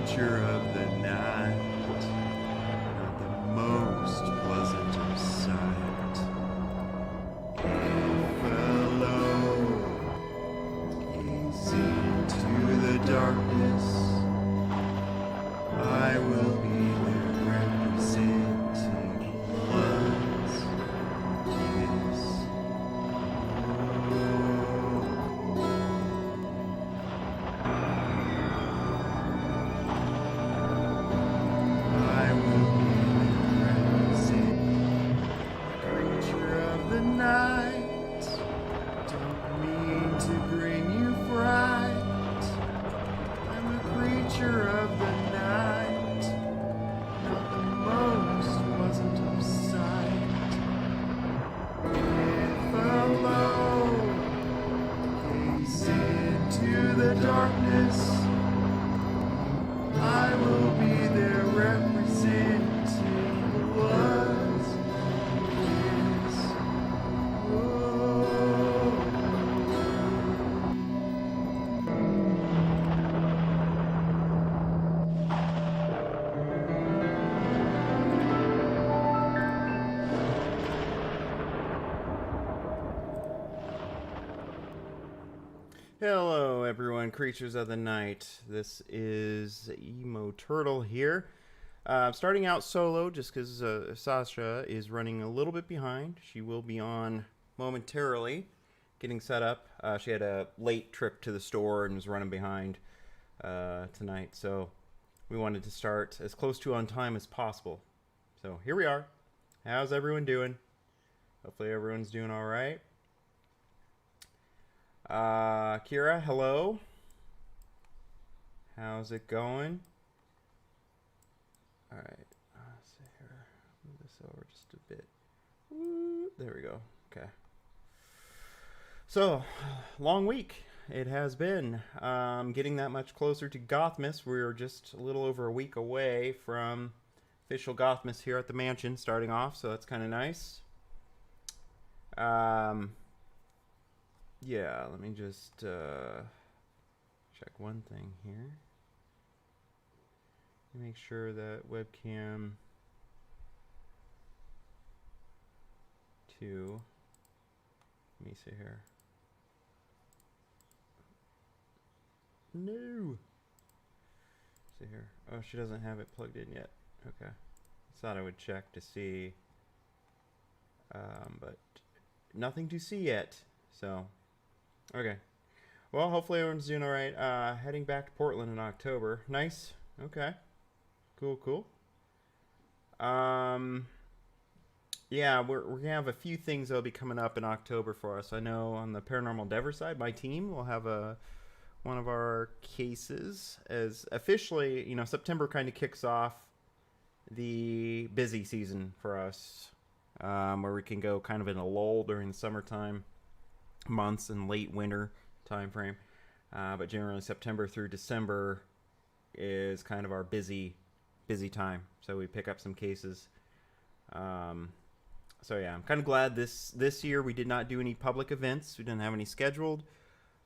creature of the night, not the most pleasant of sight. If alone, gaze into the darkness, I will be there representing blood's kiss. I will be there representing creature of the night. Don't mean to bring you fright. I'm a creature of the night, not the most pleasant of sight. If alone, gaze into the darkness, I will be there representing blood's kiss. Hello everyone, creatures of the night. This is Emo Turtle here. Starting out solo just because Sasha is running a little bit behind. She will be on momentarily, getting set up. She had a late trip to the store and was running behind tonight, so we wanted to start as close to on time as possible. So here we are. How's everyone doing? Hopefully everyone's doing all right. Kira, hello. How's it going? All right. Let's see here. Move this over just a bit. There we go. Okay. So, long week it has been. Getting that much closer to Gothmas. We're just a little over a week away from official Gothmas here at the mansion starting off, so that's kind of nice. Yeah, let me just check one thing here. Make sure that webcam 2. Let me see here. No. See here. Oh, she doesn't have it plugged in yet. Okay. Thought I would check to see, but nothing to see yet. So. Okay. Well, hopefully everyone's doing all right. Heading back to Portland in October. Nice. Okay. Cool. Yeah, we're gonna have a few things that'll be coming up in October for us. I know on the Paranormal Endeavor side, my team will have one of our cases as officially, September kind of kicks off the busy season for us, where we can go kind of in a lull during the summertime months and late winter time frame, but generally September through December is kind of our busy time, so we pick up some cases. So yeah, I'm kind of glad this year we did not do any public events. We didn't have any scheduled.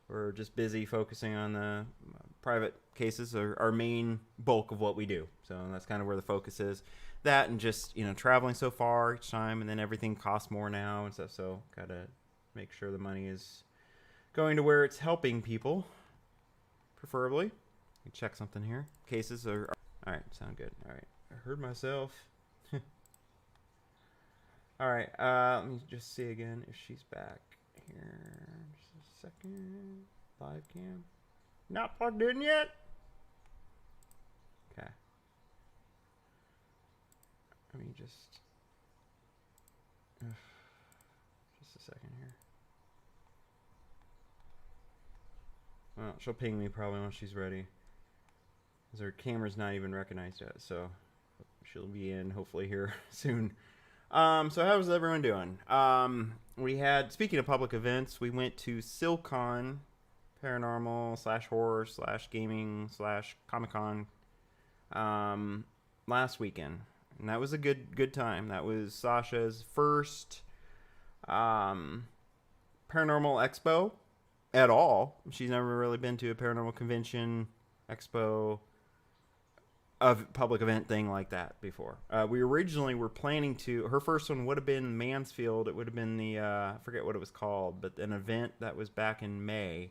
We're just busy focusing on the private cases, our main bulk of what we do, so that's kind of where the focus is. That and just traveling so far each time, and then everything costs more now and stuff, so gotta make sure the money is going to where it's helping people, preferably. Let me check something here. Cases are all right. Sound good. All right. I heard myself. All right. Let me just see again if she's back here. Just a second. Live cam. Not plugged in yet. Okay. Let me just a second here. Well, she'll ping me probably when she's ready, because her camera's not even recognized yet, so she'll be in hopefully here soon. So how's everyone doing? We had, speaking of public events, we went to CilCon Paranormal / horror / gaming / Comic-Con last weekend, and that was a good time. That was Sasha's first paranormal expo at all. She's never really been to a paranormal convention, expo, a public event thing like that before. We originally were planning to. Her first one would have been Mansfield. It would have been the I forget what it was called, but an event that was back in May.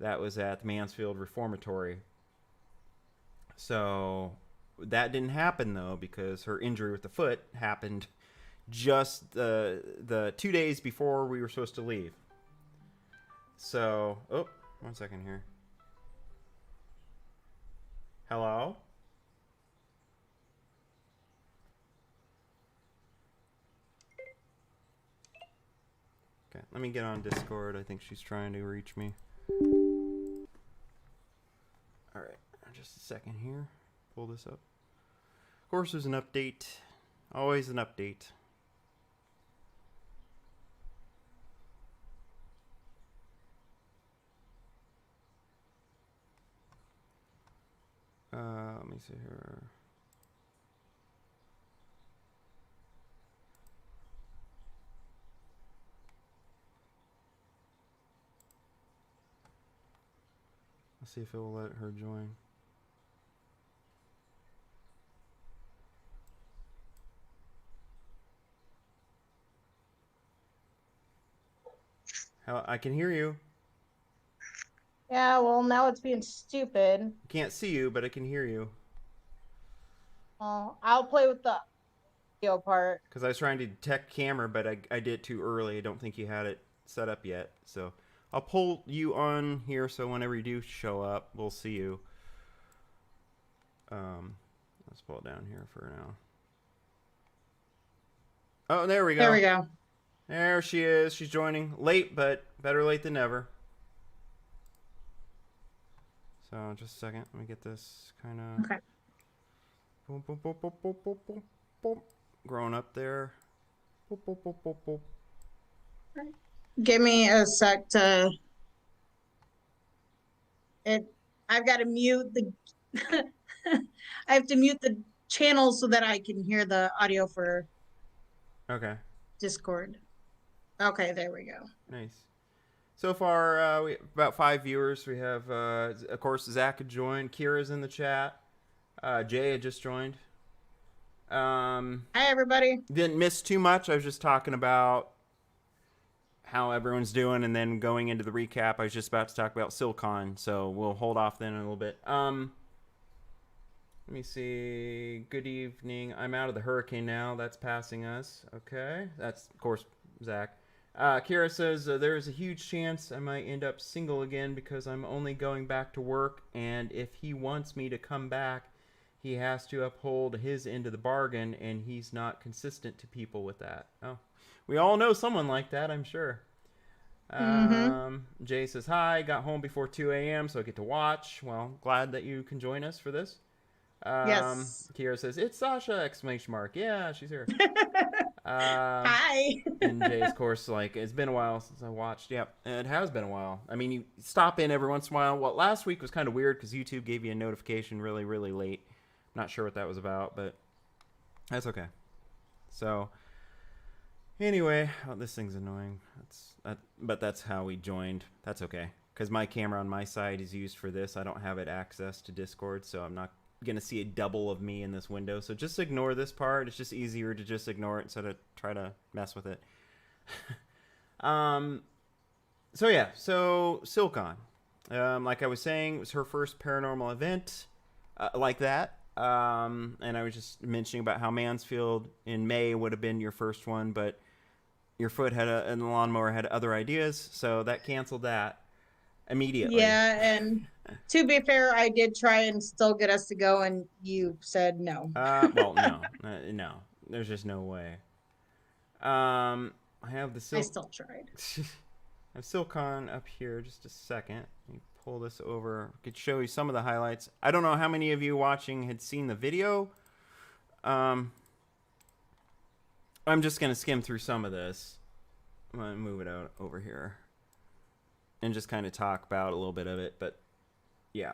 That was at the Mansfield Reformatory. So that didn't happen though because her injury with the foot happened just the 2 days before we were supposed to leave. So, oh, 1 second here. Hello? Okay, let me get on Discord. I think she's trying to reach me. All right, just a second here. Pull this up. Of course, there's an update. Always an update. Let me see here. Let's see if it will let her join. How I can hear you. Yeah, well, now it's being stupid. Can't see you, but I can hear you. I'll play with the audio part. Because I was trying to detect camera, but I did it too early. I don't think you had it set up yet. So I'll pull you on here so whenever you do show up, we'll see you. Let's pull it down here for now. Oh, there we go. There we go. There she is. She's joining. Late, but better late than never. So just a second. Let me get this kind of... Okay. Boom, boom, boom, boom, boom, boom, boom, boom. Growing up there. Boom, boom, boom, boom, boom. Give me a sec to... I've got to mute the... I have to mute the channel so that I can hear the audio for... Okay. Discord. Okay, there we go. Nice. So far, we about 5 viewers. We have, of course, Zach had joined. Kira's in the chat. Jay had just joined. Hi, everybody. Didn't miss too much. I was just talking about how everyone's doing, and then going into the recap, I was just about to talk about CilCon, so we'll hold off then a little bit. Let me see. Good evening. I'm out of the hurricane now. That's passing us. Okay. That's, of course, Zach. Kira says, there is a huge chance I might end up single again because I'm only going back to work, and if he wants me to come back, he has to uphold his end of the bargain, and he's not consistent to people with that. Oh, we all know someone like that, I'm sure. Jay says, hi, got home before 2 a.m., so I get to watch. Well, glad that you can join us for this. Yes. Kira says, it's Sasha, exclamation mark. Yeah, she's here. Hi. And Jay's, of course, like, it's been a while since I watched. Yep, it has been a while. I mean, you stop in every once in a while. Well, last week was kind of weird because YouTube gave you a notification really, really late. Not sure what that was about, but that's okay. So, anyway, oh, this thing's annoying. But that's how we joined. That's okay. Because my camera on my side is used for this. I don't have it access to Discord, so I'm not going to see a double of me in this window. So just ignore this part. It's just easier to just ignore it instead of try to mess with it. So yeah, so CilCon. Like I was saying, it was her first paranormal event like that. And I was just mentioning about how Mansfield in May would have been your first one, but your foot had and the lawnmower had other ideas, so that canceled that immediately. Yeah, and to be fair, I did try and still get us to go, and you said no. Well, no, no, there's just no way. I have the I still tried. I have CilCon up here. Just a second. Let me pull this over. I could show you some of the highlights. I don't know how many of you watching had seen the video. I'm just gonna skim through some of this. I'm gonna move it out over here and just kind of talk about a little bit of it. But yeah.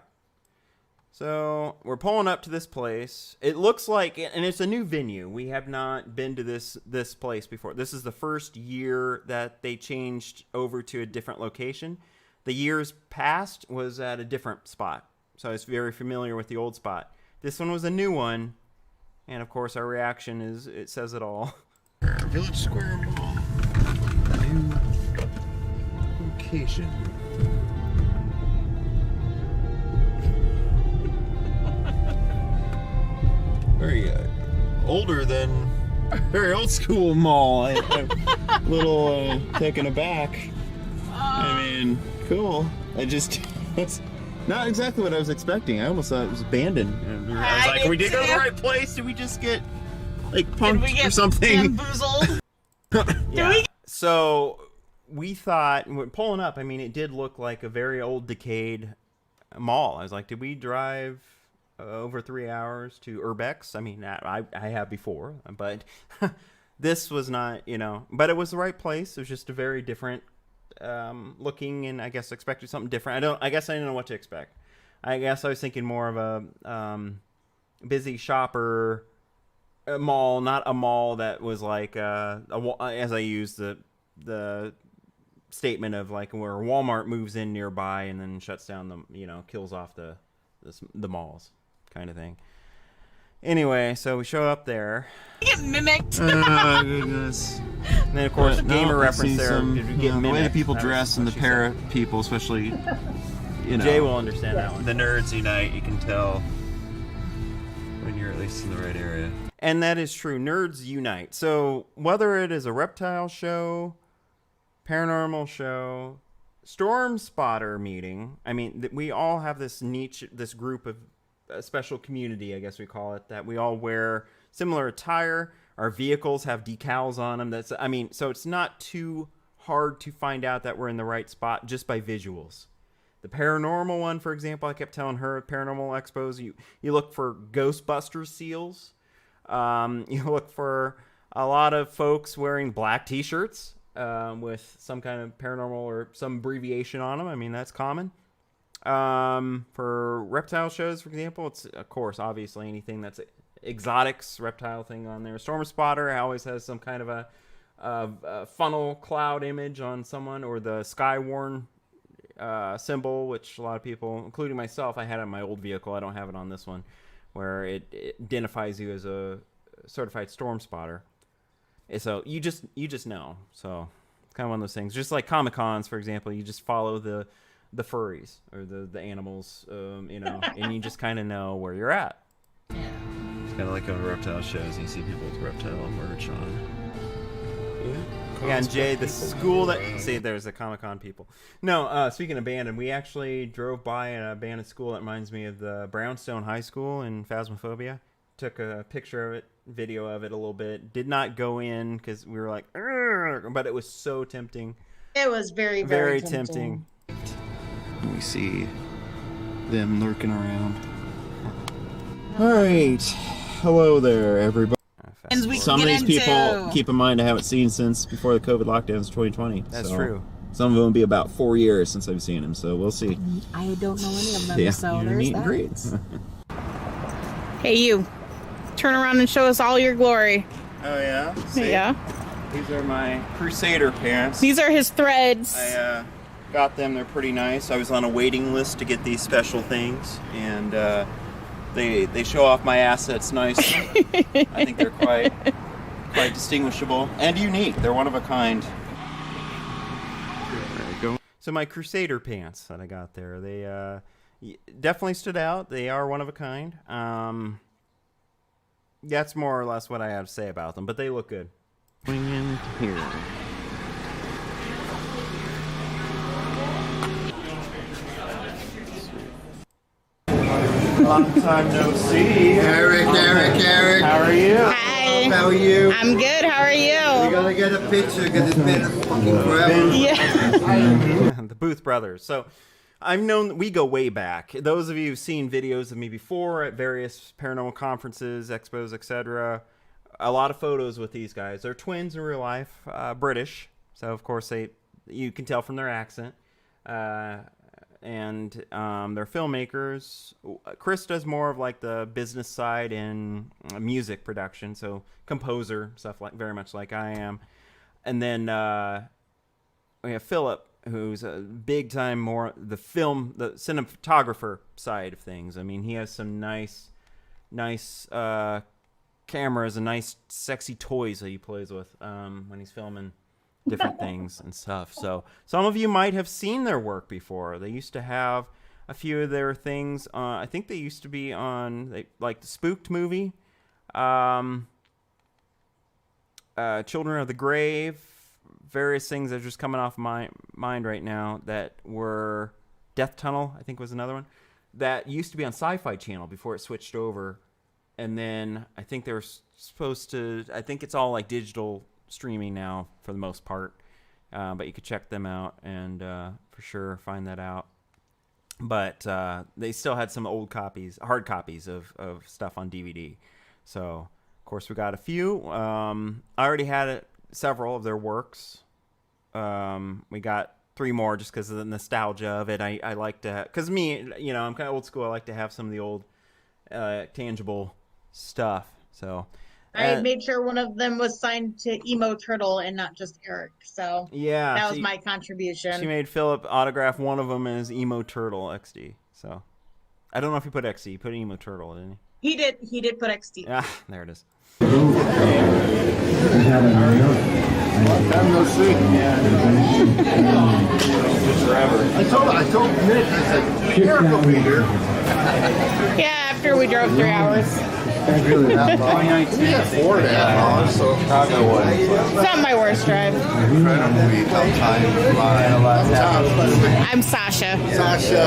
So we're pulling up to this place. It looks like, and it's a new venue. We have not been to this place before. This is the first year that they changed over to a different location. The years past was at a different spot, so I was very familiar with the old spot. This one was a new one, and of course our reaction is it says it all. Village Square Mall. New location. Very older than very old school mall. I'm a little taken aback. I mean, cool. That's not exactly what I was expecting. I almost thought it was abandoned. I was like, we did go to the right place. Did we just get like punked or something? Bamboozled. Yeah. So we thought, when pulling up, I mean, it did look like a very old, decayed mall. I was like, did we drive over 3 hours to Urbex? I mean, I have before, but this was not, but it was the right place. It was just a very different looking, and I guess expected something different. I guess I didn't know what to expect. I guess I was thinking more of a busy shopper mall, not a mall that was like as I used the statement of like where Walmart moves in nearby and then shuts down the kills off the malls kind of thing. Anyway, so we show up there. Get mimicked. Oh, goodness. And then, of course, gamer reference there. Did we get the way the people dress and the para said. people, especially, Jay will understand that one. The nerds unite. You can tell when you're at least in the right area. And that is true. Nerds unite. So whether it is a reptile show, paranormal show, storm spotter meeting, I mean, we all have this niche, this group of a special community, I guess we call it, that we all wear similar attire. Our vehicles have decals on them. So it's not too hard to find out that we're in the right spot just by visuals. The paranormal one, for example, I kept telling her at Paranormal Expos, you look for Ghostbusters seals. You look for a lot of folks wearing black t-shirts with some kind of paranormal or some abbreviation on them. I mean, that's common. For reptile shows, for example, it's, of course, obviously anything that's exotics, reptile thing on there. Storm spotter always has some kind of a funnel cloud image on someone, or the Skywarn symbol, which a lot of people, including myself, I had it on my old vehicle. I don't have it on this one, where it identifies you as a certified storm spotter. So you just know. So it's kind of one of those things. Just like Comic Cons, for example, you just follow the furries or the animals, and you just kind of know where you're at. It's kind of like on reptile shows, and you see people with reptile merch on. Yeah, and Jay, the school that... See, there's the Comic-Con people. No, speaking of abandoned, we actually drove by an abandoned school that reminds me of the Brownstone High School in Phasmophobia. Took a picture of it, video of it a little bit. Did not go in because we were like, "Argh," but it was so tempting. It was very, very tempting. We see them lurking around. Alright. Hello there, everybody. And we Some of get these people, into- keep in mind, I haven't seen since before the COVID lockdowns of 2020. That's so true. Some of them will be about 4 years since I've seen them, so we'll see. I don't know any of them, Yeah, so you're there's meet and that. greets. Hey, you. Turn around and show us all your glory. Oh, yeah? See? Yeah. These are my Crusader pants. These are his threads. I got them. They're pretty nice. I was on a waiting list to get these special things, and they show off my assets nicely. I think they're quite distinguishable and unique. They're one of a kind. There we go. So my Crusader pants that I got there, they definitely stood out. They are one of a kind. That's more or less what I have to say about them, but they look good. Going in here. Long time no see. Eric. How are you? Hi. How are you? I'm good. How are We you? gotta get a picture because it's been fucking forever. Yeah. The Booth Brothers. So we go way back. Those of you who've seen videos of me before at various paranormal conferences, expos, etc., a lot of photos with these guys. They're twins in real life, British. So, of course, you can tell from their accent. And they're filmmakers. Chris does more of like the business side and music production, so composer, stuff like very much like I am. And then we have Philip, who's a big time more the cinematographer side of things. I mean, he has some nice nice cameras and nice sexy toys that he plays with when he's filming different things and stuff. So some of you might have seen their work before. They used to have a few of their things. I think they used to be on like the Spooked movie, Children of the Grave, various things that are just coming off my mind right now that were Death Tunnel, I think was another one, that used to be on Sci-Fi Channel before it switched over. And then I think they were supposed to, I think it's all like digital streaming now for the most part. But you could check them out and for sure find that out. But they still had some old copies, hard copies of stuff on DVD. So, of course, we got a few. I already had several of their works. We got 3 more just because of the nostalgia of it. I like to, because me, I'm kind of old school. I like to have some of the old tangible stuff. So I made sure one of them was signed to Emo Turtle and not just Eric. So yeah, that was my contribution. She made Philip autograph one of them as Emo Turtle XD. So I don't know if he put XD. He put Emo Turtle, didn't he? He did put XD. Ah, there it is. Have no seat. I told Nick, I said, Eric will be here. Yeah, after we drove 3 hours. It's really that long. We had 4.5 hours, so Chicago was. It's not my worst drive. Incredibly how time flies. I'm Sasha. Sasha.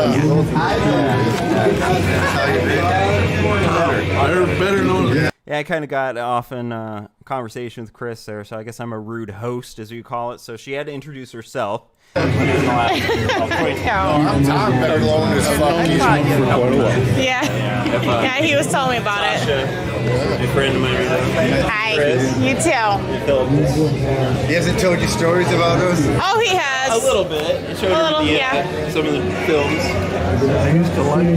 I heard better known. Yeah, I kind of got off in conversation with Chris there, so I guess I'm a rude host, as you call it. So she had to introduce herself. I'm Tom better known as fuck. Yeah, he was telling me about it. A friend of mine. Hi, you too. He hasn't told you stories about us? Oh, he has. A little bit. It showed her some of the films. I used to like you.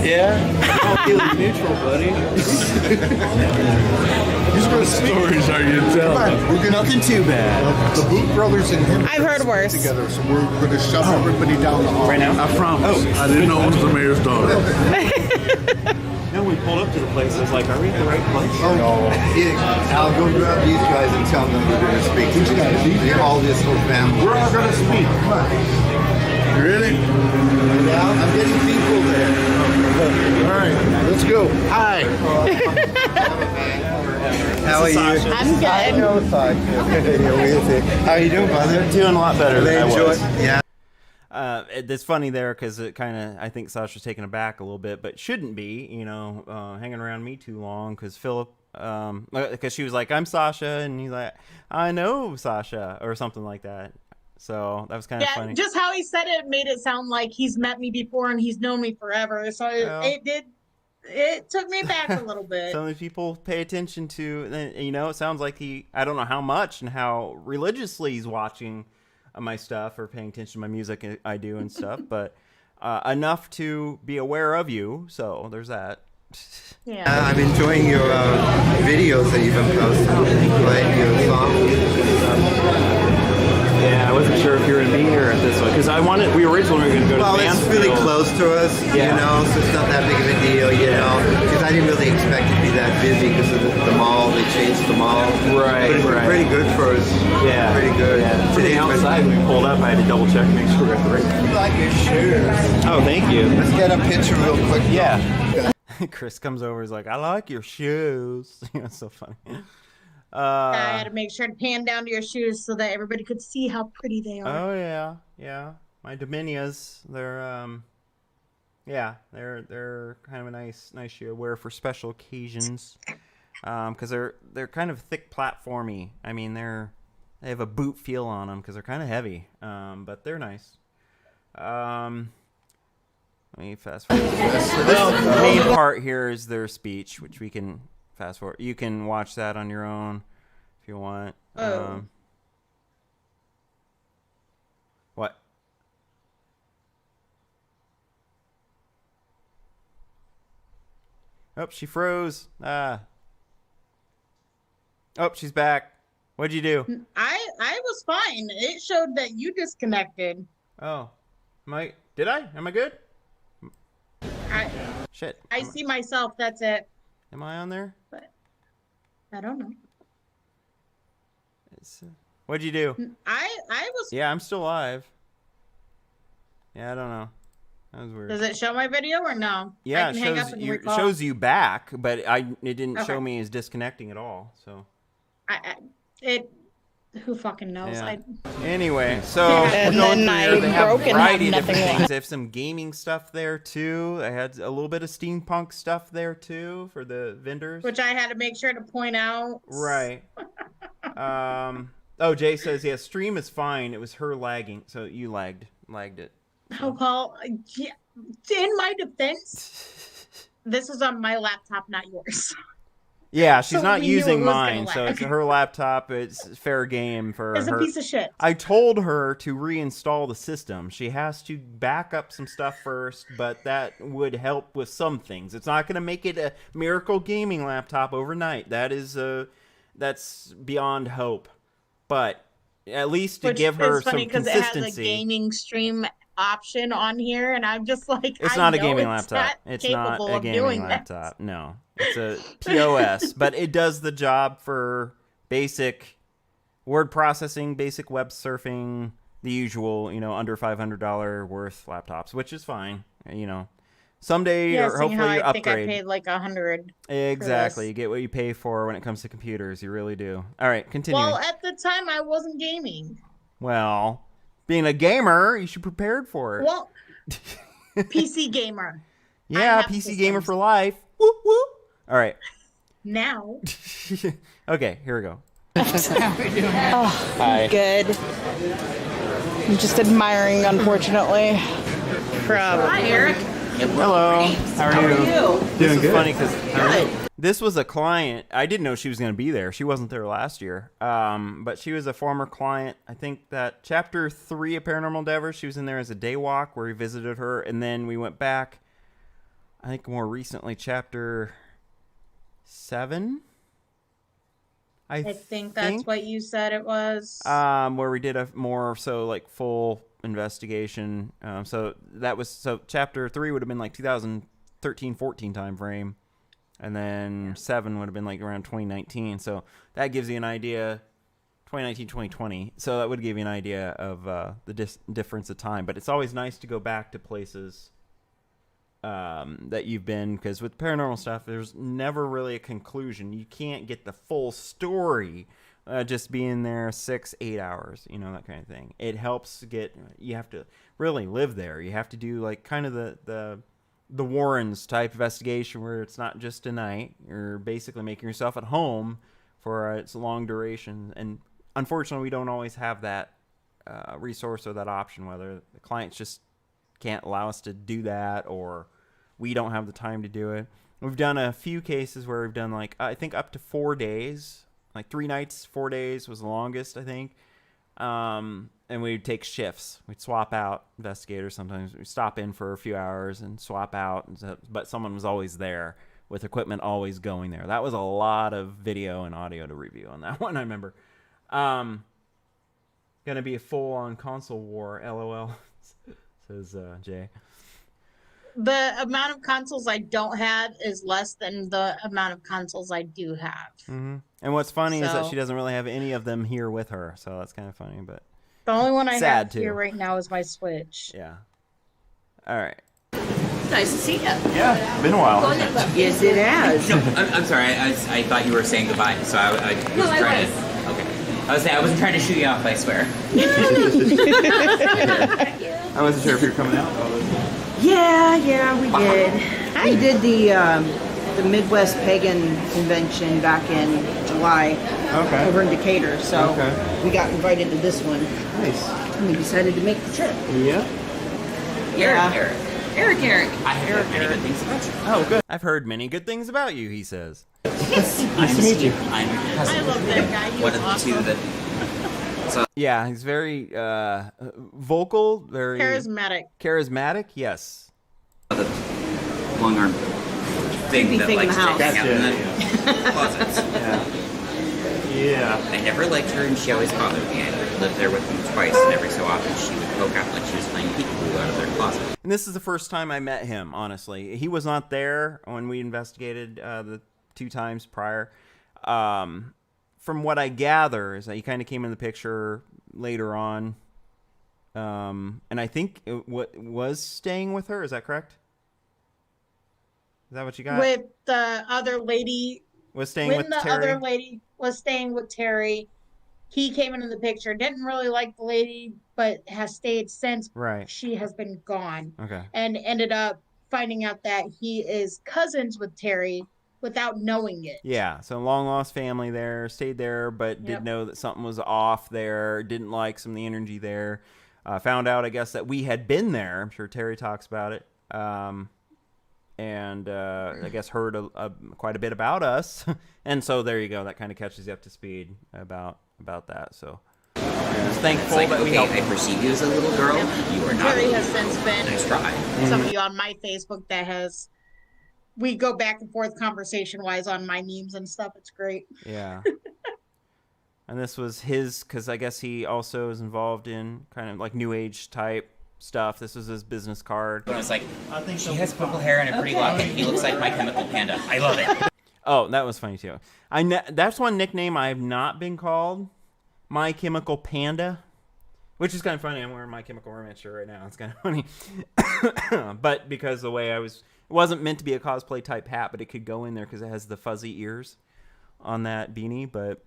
Yeah? Don't feel neutral, buddy. What stories are you telling? Nothing too bad. The Boot Brothers and him I've heard worse. together, so we're going to shove everybody down the hall. Right now? I promise. I didn't know it was the mayor's daughter. No, we pulled up to the place. I was like, are we at the right place? Oh, no. I'll go grab these guys and tell them we're going to speak. These guys, all this whole family. We're all going to speak. Come on. You ready? Yeah, I'm getting people there. All right, let's go. Hi. How are you? I'm good. I know Sasha. How are you doing, brother? Doing a lot better than I was. Yeah. It's funny there because it kind of, I think Sasha's taken aback a little bit, but shouldn't be, hanging around me too long because Philip, because she was like, I'm Sasha, and he's like, I know Sasha, or something like that. So that was kind of funny. Just how he said it made it sound like he's met me before and he's known me forever. So it took me back a little bit. Some of these people pay attention to, it sounds like I don't know how much and how religiously he's watching my stuff or paying attention to my music I do and stuff, but enough to be aware of you. So there's that. Yeah. I'm enjoying your videos that you've been posting, playing your songs. Yeah, I wasn't sure if you were going to be here at this one because we originally were going to go to Well, it's really close to us, so it's not that big of a deal, because I didn't really expect it to be that busy because of the mall. They changed the mall. Right, but it's been pretty good for us. Yeah. Pretty good. Yeah. Today outside when we pulled up, I had to double check to make sure we got the right. I like your shoes. Oh, thank you. Let's get a picture real quick. Yeah. Chris comes over, he's like, I like your shoes. It's so funny. I had to make sure to pan down to your shoes so that everybody could see how pretty they are. Oh yeah. My Dominias, they're they're kind of a nice shoe to wear for special occasions. Because they're kind of thick platformy. I mean, they have a boot feel on them because they're kind of heavy. But they're nice. Let me fast forward. The main part here is their speech, which we can fast forward. You can watch that on your own if you want. What? Oh, she froze. Oh, she's back. What'd you do? I was fine. It showed that you disconnected. Oh, did I? Am I good? Shit. I see myself. That's it. Am I on there? I don't know. What'd you do? I was. Yeah, I'm still live. Yeah, I don't know. That was weird. Does it show my video or no? Yeah, I it can hang shows up and you, recall. shows you back, but it didn't show Okay. me as disconnecting at all. So who fucking knows? yeah. Anyway, so And we're going then through. I They have a broke and variety had of different nothing things. They have some gaming stuff there too. I had a little bit of steampunk stuff there too for the vendors. Which I had to make sure to point out. Right. Oh, Jay says, yeah, stream is fine. It was her lagging. So you lagged it. Oh, well, yeah. In my defense, this is on my laptop, not yours. Yeah, she's So not we knew it using was gonna mine, so lag. it's her laptop. It's fair game for It's her. a piece of shit. I told her to reinstall the system. She has to back up some stuff first, but that would help with some things. It's not going to make it a miracle gaming laptop overnight. That's beyond hope. But at least to give her is funny some because it has a consistency. gaming stream option on here, and I'm just like, It's I not a know gaming it's laptop. not It's not capable a of gaming doing that. laptop. No. It's a POS, but it does the job for basic word processing, basic web surfing, the usual, under $500 worth laptops, which is fine. Someday Yeah, or seeing how hopefully you I think I upgrade. paid like $100. Exactly. You get what you pay for when it comes to computers. You really do. All right, continuing. Well, at the time, I wasn't gaming. Well, being a gamer, you should be prepared for it. Well, PC gamer. Yeah, have PC gamer systems. for life. Whoop, whoop. All right. Now, Okay, here we go. Oh, good. I'm just admiring, unfortunately. hi Eric. Hello. How are you? Doing This is good. funny because this was a client. I didn't know she was going to be there. She wasn't there last year. But she was a former client. I think that chapter 3 of Paranormal Endeavor, she was in there as a day walk where we visited her. And then we went back, I think more recently, chapter 7. I think that's what you said it was. Where we did a more so like full investigation. So chapter 3 would have been like 2013-14 time frame, and then 7 would have been like around 2019. So that gives you an idea. 2019-2020. So that would give you an idea of the difference of time. But it's always nice to go back to places that you've been, because with paranormal stuff, there's never really a conclusion. You can't get the full story just being there 6-8 hours, that kind of thing. It helps you have to really live there. You have to do like kind of the Warrens type investigation where it's not just a night. You're basically making yourself at home for its long duration. And unfortunately, we don't always have that resource or that option, whether the clients just can't allow us to do that, or we don't have the time to do it. We've done a few cases where we've done like, I think up to 4 days, like 3 nights, 4 days was the longest, I think. And we'd take shifts. We'd swap out investigators. Sometimes we'd stop in for a few hours and swap out, but someone was always there with equipment always going there. That was a lot of video and audio to review on that one, I remember. Gonna be a full-on console war, LOL, says Jay. The amount of consoles I don't have is less than the amount of consoles I do have. Mm-hmm. And what's funny is that So- she doesn't really have any of them here with her, so that's kind of funny, but The only one I Sad, have too. here right now is my Switch. yeah. All right. Nice to see you. Yeah, been a while. Yes, it has. No, I'm sorry. I thought you were saying goodbye, so I was No, I trying was. to. Okay. I wasn't trying to shoot you off. I swear. I wasn't sure if you were coming out. Yeah, we did. We did the Midwest Pagan Convention back in July Okay. over in Decatur, so Okay. we got invited to this one, Nice. and we decided to make the trip. Yeah. Yeah. Eric. I heard many good things about you. Oh, good. I've heard many good things about you, he says. Nice to meet you. I'm your cousin. I love that guy. He One was of the awesome. two that. Yeah, he's very vocal, very Charismatic. Yes. The long arm thing Creepy that thing in likes the to house. hang out in Gotcha, the closets. Yeah. I never liked her, and she always bothered me. I lived there with them twice, and every so often she would poke out like she was playing peekaboo out of their closet. And this is the first time I met him, honestly. He was not there when we investigated the 2 times prior. From what I gather is that he kind of came in the picture later on. And I think what was staying with her. Is that correct? Is that what you got? With the other lady, Was staying when with the Terry? other lady was staying with Terry, he came into the picture. Didn't really like the lady, but has stayed since Right. she has been gone. Okay. And ended up finding out that he is cousins with Terry without knowing it. Yeah, so long lost family there, stayed there, but did know that something was off there, didn't like some of the energy there. Found out, I guess, that we had been there. I'm sure Terry talks about it. And I guess heard quite a bit about us. And so there you go. That kind of catches you up to speed about that. So just thankful It's like, that we okay, helped. I perceive you as a little girl. You are not. Terry has since been Nice try. some of you on my Facebook that has, we go back and forth conversation wise on my memes and stuff. It's great. Yeah. And this was his, because I guess he also is involved in kind of like new age type stuff. This was his business card. But it's like, she has purple hair and a pretty lock, and he looks like My Chemical Panda. I love it. Oh, that was funny too. That's one nickname I have not been called. My Chemical Panda, which is kind of funny. I'm wearing My Chemical Romance shirt right now. It's kind of funny, but because the way it wasn't meant to be a cosplay type hat, but it could go in there because it has the fuzzy ears on that beanie. But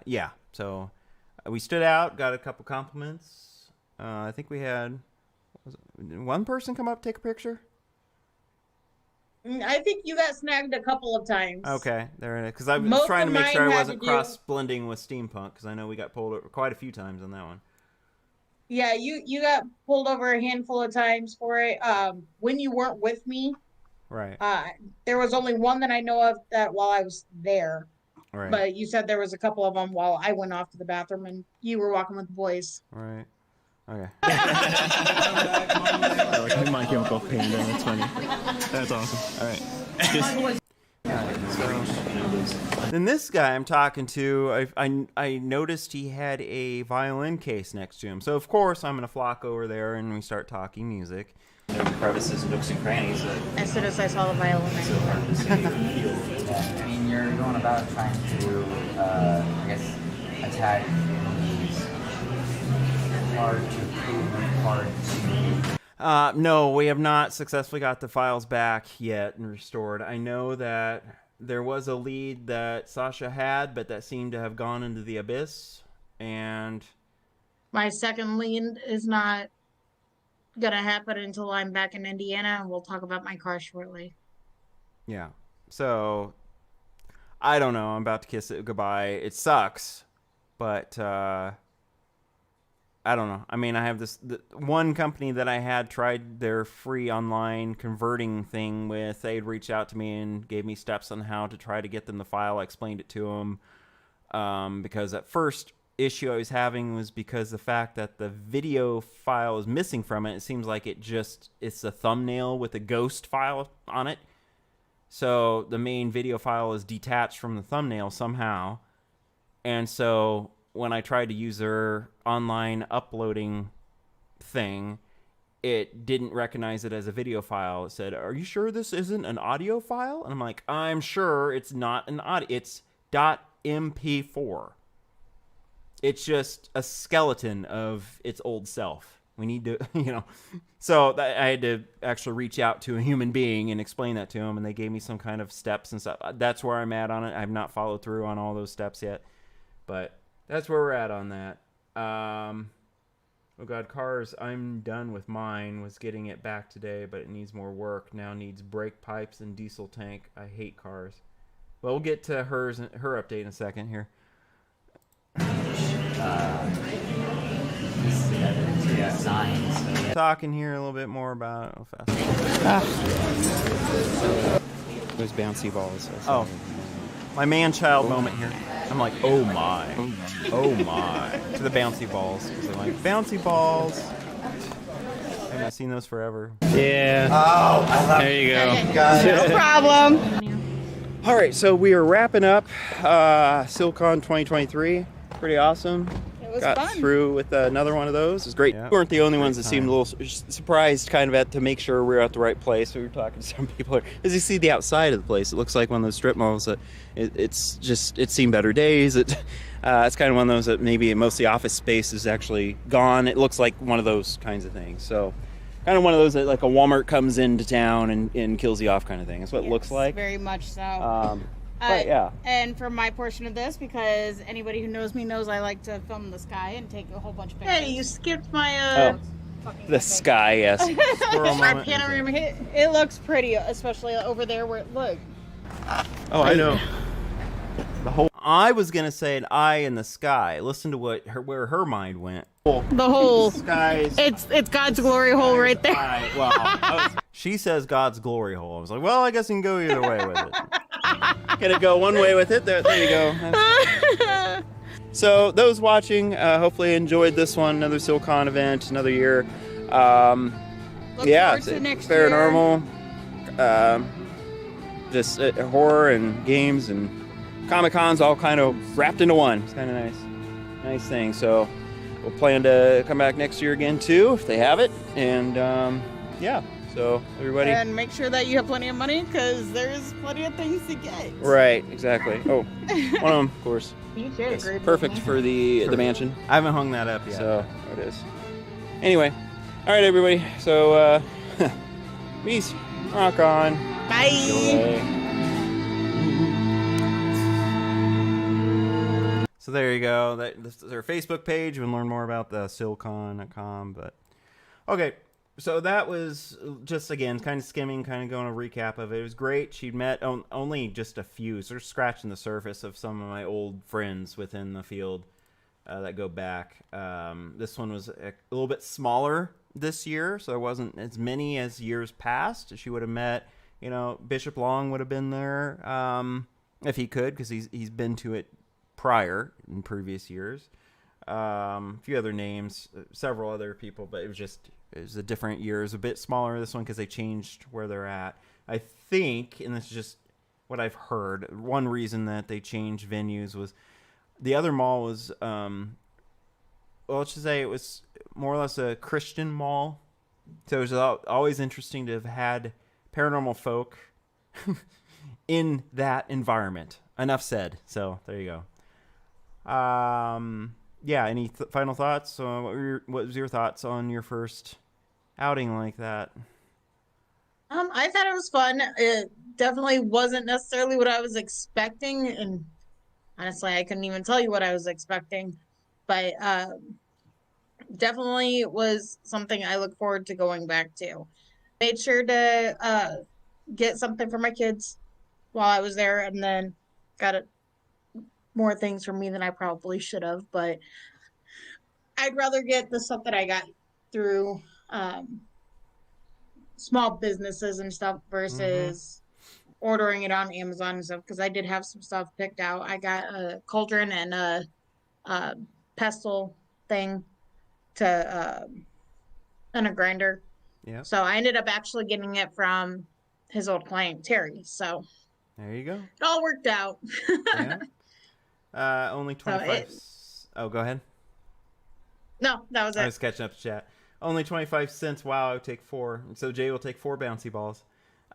yeah, so we stood out, got a couple compliments. I think we had one person come up take a picture. I think you got snagged a couple of times. Okay, there, because I was Most trying to of make sure mine I had wasn't to do- cross blending with steampunk, because I know we got pulled over quite a few times on that one. Yeah, you got pulled over a handful of times for it. When you weren't with me, Right. there was only one that I know of that while I was there. Right. But you said there was a couple of them while I went off to the bathroom and you were walking with the boys. Right. Okay. I like My Chemical Panda. That's funny. That's awesome. All right. Then this guy I'm talking to, I noticed he had a violin case next to him. So of course I'm gonna flock over there and we start talking music. There's crevices, nooks, and crannies. As soon as I saw the violin, I mean, you're going about trying to, I guess, attack these hard to prove, hard to... No, we have not successfully got the files back yet and restored. I know that there was a lead that Sasha had, but that seemed to have gone into the abyss. And my second lead is not gonna happen until I'm back in Indiana, and we'll talk about my car shortly. yeah, so I don't know. I'm about to kiss it goodbye. It sucks, but I don't know. I mean, I have the one company that I had tried their free online converting thing with. They'd reached out to me and gave me steps on how to try to get them the file. I explained it to them because at first issue I was having was because the fact that the video file is missing from it. It seems like it's a thumbnail with a ghost file on it. So the main video file is detached from the thumbnail somehow. And so when I tried to use their online uploading thing, it didn't recognize it as a video file. It said, "Are you sure this isn't an audio file?" And I'm like, "I'm sure it's not an audio. It's .mp4. It's just a skeleton of its old self. We need to, So I had to actually reach out to a human being and explain that to them, and they gave me some kind of steps and stuff. That's where I'm at on it. I've not followed through on all those steps yet, but that's where we're at on that. Oh God, cars, I'm done with mine. Was getting it back today, but it needs more work. Now needs brake pipes and diesel tank. I hate cars. Well, we'll get to her update in a second here. Talking here a little bit more about it. Those bouncy balls. Oh, my man-child moment here. I'm like, oh my, to the bouncy balls. So I'm like, bouncy balls. I haven't seen those forever. Yeah. Oh, I love There you go. No problem. All right, so we are wrapping up CilCon 2023. Pretty awesome. It was got fun. through with another one of those. It was great. Yeah. We weren't the only ones that Great seemed a little surprised kind of to make sure we were at the right place. We were talking to some people. As you see the outside of the place, it looks like one of those strip malls that it's seen better days. It's kind of one of those that maybe most of the office space is actually gone. It looks like one of those kinds of things. So kind of one of those that like a Walmart comes into town and kills you off kind of thing. That's what it looks like. Very much so. But yeah. And for my portion of this, because anybody who knows me knows I like to film the sky and take a whole bunch of pictures. Hey, you skipped my The sky, yes. Squirrel my moment. panoramic. It looks pretty, especially over there where look. Oh, I know. The whole. I was gonna say an eye in the sky. Listen to where her mind went. The whole. Skies. It's God's glory hole right there. Eye. Well, she says God's glory hole. I was like, well, I guess you can go either way with it. Gonna go one way with it. There you go. So those watching, hopefully enjoyed this one. Another CilCon event, another year. Yeah, forward to next paranormal, just horror and games and Comic-Cons all kind of wrapped into one. It's kind of nice thing. So we'll plan to come back next year again too, if they have it. And yeah, so everybody. And make sure that you have plenty of money, because there's plenty of things to get. Right, exactly. Oh, one of them, of course. It's Perfect for the mansion. I haven't hung that up yet. So there it is. Anyway, all right, everybody. So peace. Rock on. Bye. Enjoy. So there you go. This is their Facebook page. You can learn more about the CilCon.com. But okay, so that was just again kind of skimming, kind of going a recap of it. It was great. She'd met only just a few, sort of scratching the surface of some of my old friends within the field that go back. This one was a little bit smaller this year, so there wasn't as many as years past. She would have met, Bishop Long would have been there if he could, because he's been to it prior in previous years. A few other names, several other people, but it was a different year. It was a bit smaller, this one, because they changed where they're at. I think, and this is just what I've heard, one reason that they changed venues was the other mall was, let's just say it was more or less a Christian mall. So it was always interesting to have had paranormal folk in that environment. Enough said. So there you go. Yeah, any final thoughts? What was your thoughts on your first outing like that? I thought it was fun. It definitely wasn't necessarily what I was expecting, and honestly, I couldn't even tell you what I was expecting. But definitely was something I look forward to going back to. Made sure to get something for my kids while I was there, and then got more things for me than I probably should have. But I'd rather get the stuff that I got through small businesses and stuff versus ordering it on Amazon and stuff, because I did have some stuff picked out. I got a cauldron and a pestle thing and a grinder. Yeah. So I ended up actually getting it from his old client, Terry. So there you go. it all worked out. Yeah. Only 25. Oh, go ahead. No, that was it. I was catching up to chat. Only 25 cents. Wow, I would take 4. So Jay will take 4 bouncy balls.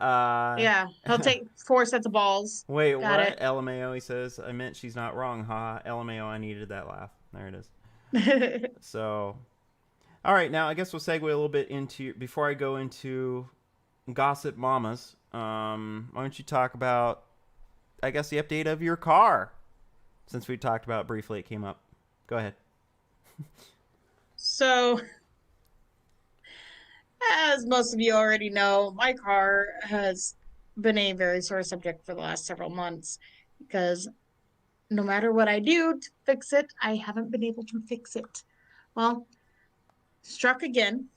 Yeah, he'll take 4 sets of balls. Wait, Got what? it. LMAO, he says. I meant she's not wrong, huh? LMAO, I needed that laugh. There it is. So, all right, now I guess we'll segue a little bit into, before I go into Gossip Mamas, why don't you talk about, I guess, the update of your car, since we talked about it briefly, it came up. Go ahead. So, as most of you already know, my car has been a very sore subject for the last several months, because no matter what I do to fix it, I haven't been able to fix it. Well, struck again.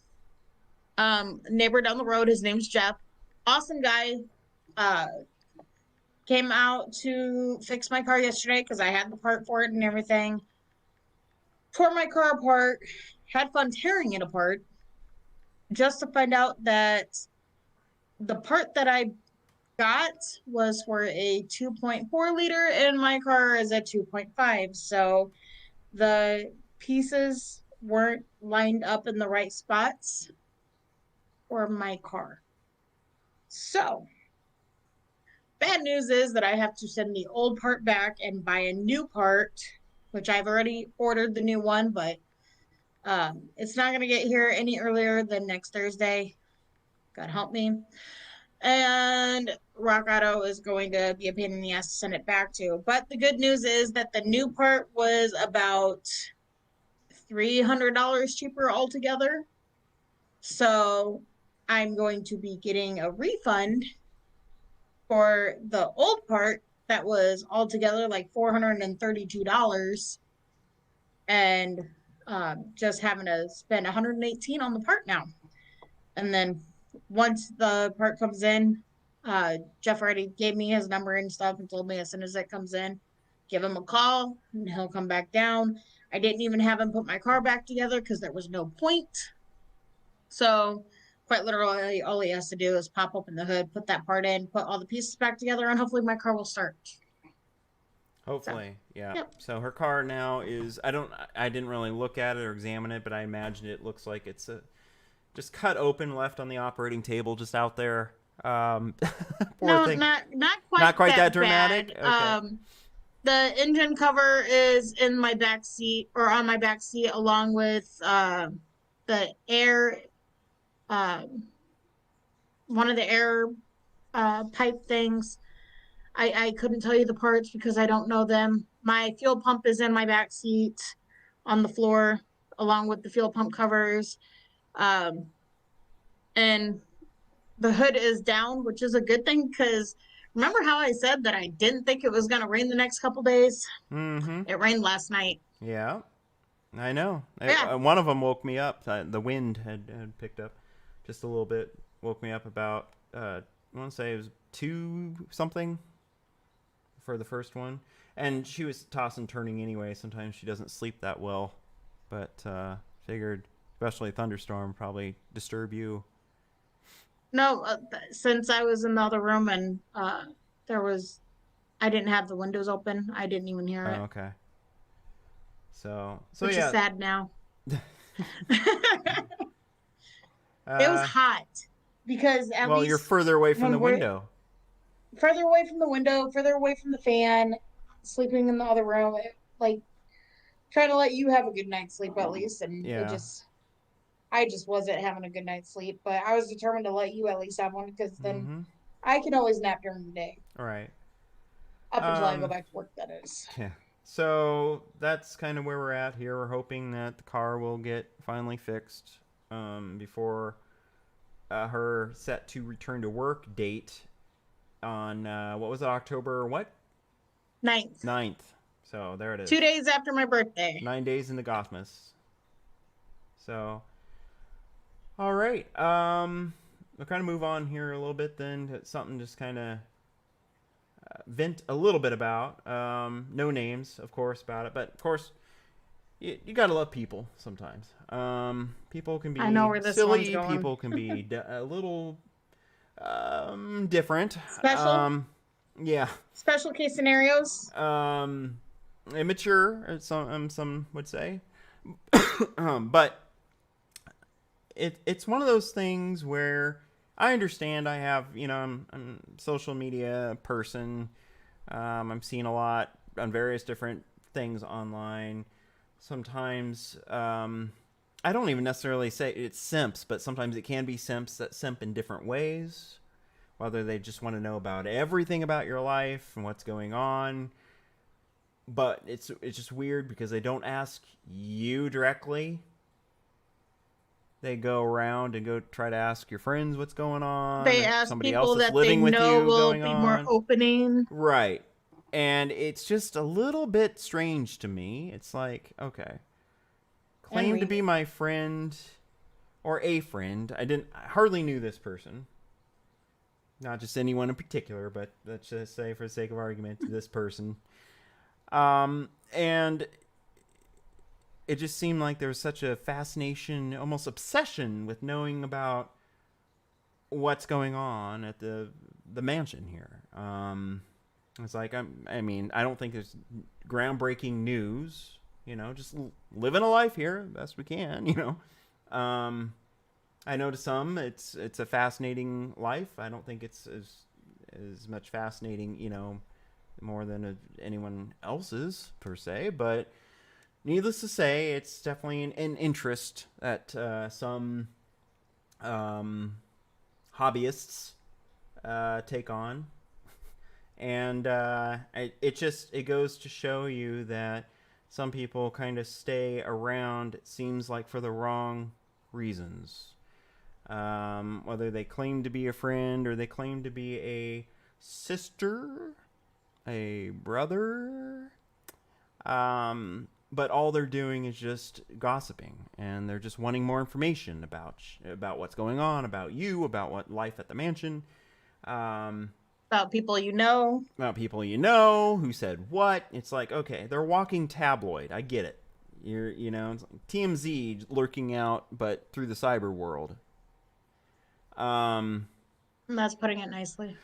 Neighbor down the road, his name's Jeff. Awesome guy. Came out to fix my car yesterday because I had the part for it and everything. Tore my car apart. Had fun tearing it apart. Just to find out that the part that I got was for a 2.4 liter and my car is a 2.5. So the pieces weren't lined up in the right spots for my car. So, bad news is that I have to send the old part back and buy a new part, which I've already ordered the new one, but it's not going to get here any earlier than next Thursday. God help me. And Rock Auto is going to be a pain in the ass to send it back to. But the good news is that the new part was about $300 cheaper altogether. So I'm going to be getting a refund for the old part that was altogether like $432 and just having to spend $118 on the part now. And then once the part comes in, Jeff already gave me his number and stuff and told me as soon as it comes in, give him a call and he'll come back down. I didn't even have him put my car back together because there was no point. So quite literally, all he has to do is pop open the hood, put that part in, put all the pieces back together, and hopefully my car will start. Hopefully, yeah. Yep. So her car now is, I didn't really look at it or examine it, but I imagine it looks like it's just cut open, left on the operating table, just out there. Poor No, thing. not Not quite that bad. dramatic? Okay. The engine cover is in my back seat or on my back seat, along with the air, one of the air pipe things. I couldn't tell you the parts because I don't know them. My fuel pump is in my back seat on the floor, along with the fuel pump covers. And the hood is down, which is a good thing because remember how I said that I didn't think it was going to rain the next couple days? Mm-hmm. It rained last night. Yeah, I know. Yeah. One of them woke me up. The wind had picked up just a little bit. Woke me up about, I want to say it was 2 something for the first one. And she was tossing turning anyway. Sometimes she doesn't sleep that well. But figured, especially thunderstorm, probably disturb you. No, since I was in the other room and I didn't have the windows open. I didn't even hear it. Oh, okay. So Which yeah. is sad now. It was hot because at least you're further away from the we're window. Further away from the window, further away from the fan, sleeping in the other room. Trying to let you have a good night's sleep at least, and Yeah. I just wasn't having a good night's sleep. But I was determined to let you at least have one because then I can always nap during the day. All right. Up until I go back to work, that is. Yeah. So that's kind of where we're at here. We're hoping that the car will get finally fixed before her set to return to work date on, what was it, October what? 9th. So there it is. 2 days after my birthday. 9 days in the Gothmas. So, all right. We'll kind of move on here a little bit then to something just kind of vent a little bit about. No names, of course, about it. But, of course, you got to love people sometimes. People can be I know where this silly. one's going. People can be a little different. Special? Yeah. Special case scenarios? Immature, some would say. But it's one of those things where I understand. I have, I'm a social media person. I'm seeing a lot on various different things online. Sometimes I don't even necessarily say it's simps, but sometimes it can be simps that simp in different ways. Whether they just want to know about everything about your life and what's going on. But it's just weird because they don't ask you directly. They go around and go try to ask your friends what's going on. They ask somebody people else that's that living they with know you will going be on. more opening. Right. And it's just a little bit strange to me. It's like, okay. Claim to be my friend or a friend. I hardly knew this person. Not just anyone in particular, but let's just say for the sake of argument, this person. And it just seemed like there was such a fascination, almost obsession with knowing about what's going on at the mansion here. It's like, I mean, I don't think there's groundbreaking news just living a life here best we can. I know to some it's a fascinating life. I don't think it's as much fascinating, more than anyone else's per se, but needless to say, it's definitely an interest that some hobbyists take on. And it goes to show you that some people kind of stay around, it seems like, for the wrong reasons. Whether they claim to be a friend or they claim to be a sister, a brother, but all they're doing is just gossiping, and they're just wanting more information about what's going on, about you, about what life at the mansion, About people you know. about people who said what. It's like, okay, they're walking tabloid. I get it. It's like TMZ lurking out, but through the cyber world. That's putting it nicely.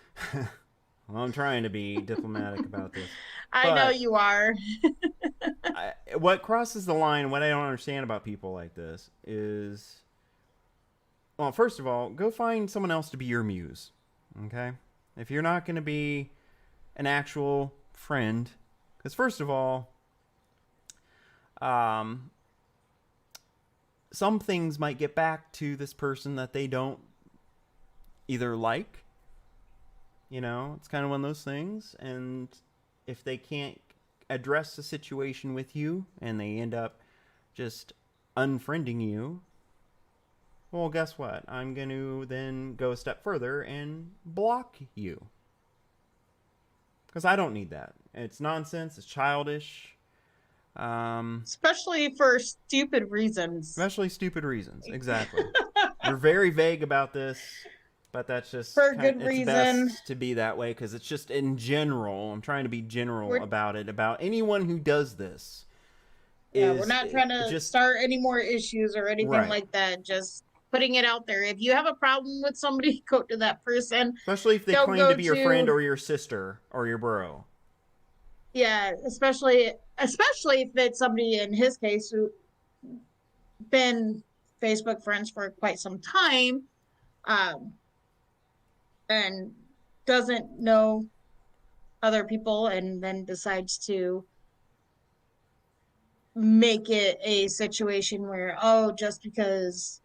Well, I'm trying to be diplomatic about this. I know you are. What crosses the line, what I don't understand about people like this is, well, first of all, go find someone else to be your muse, okay? If you're not going to be an actual friend, because first of all, some things might get back to this person that they don't either like, it's kind of one of those things, and if they can't address the situation with you and they end up just unfriending you, well, guess what? I'm going to then go a step further and block you. Because I don't need that. It's nonsense. It's childish. Especially for stupid reasons. Especially stupid reasons. Exactly. You're very vague about this, but that's just for a good it's reason. best to be that way, because it's just in general. I'm trying to be general about it, about anyone who does this. Yeah, we're not trying to start any more issues or anything like that. Just putting it out there. If you have a problem with somebody, go to that person. Especially if they claim to be your friend or your sister or your bro. Yeah, especially if it's somebody, in his case, who been Facebook friends for quite some time, and doesn't know other people, and then decides to make it a situation where, just because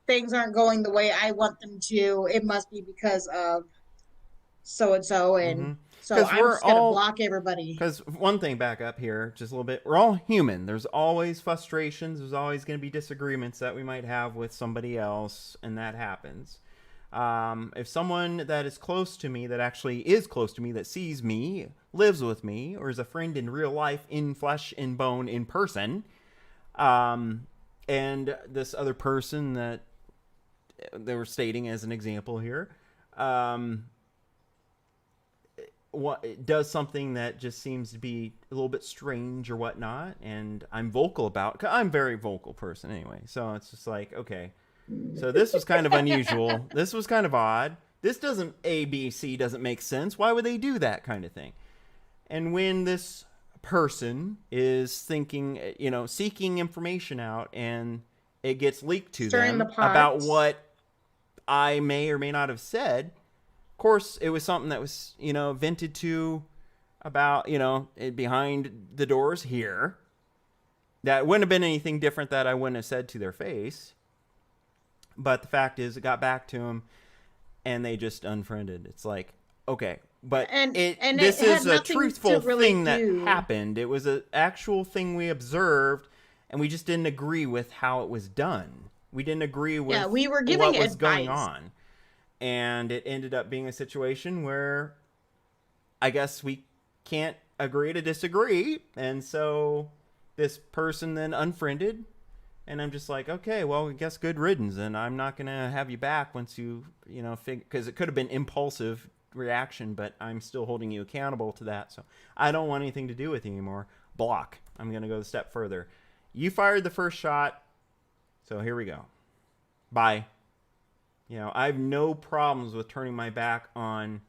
things aren't going the way I want them to, it must be because of so and so, and so I'm just gonna block everybody. Because one thing, back up here just a little bit, we're all human. There's always frustrations. There's always going to be disagreements that we might have with somebody else, and that happens. If someone that is close to me, that actually is close to me, that sees me, lives with me, or is a friend in real life, in flesh and bone, in person, and this other person that they were stating as an example here, does something that just seems to be a little bit strange or whatnot, and I'm vocal about, 'cause I'm a very vocal person anyway, so it's just like, okay, so this was kind of unusual. This was kind of odd. This doesn't, ABC doesn't make sense. Why would they do that kind of thing? And when this person is thinking, seeking information out, and it gets leaked to them about what I may or may not have said, of course, it was something that was, vented to about, behind the doors here. That wouldn't have been anything different that I wouldn't have said to their face. But the fact is, it got back to them, and they just unfriended. It's like, okay, but this is a truthful thing that happened. It was an actual thing we observed, and we just didn't agree with how it was done. We didn't agree with we were giving what was going on. And it ended up being a situation where I guess we can't agree to disagree. And so this person then unfriended. And I'm just like, okay, well, I guess good riddance. And I'm not going to have you back once you, because it could have been impulsive reaction, but I'm still holding you accountable to that. So I don't want anything to do with you anymore. Block. I'm going to go a step further. You fired the first shot. So here we go. Bye. I have no problems with turning my back on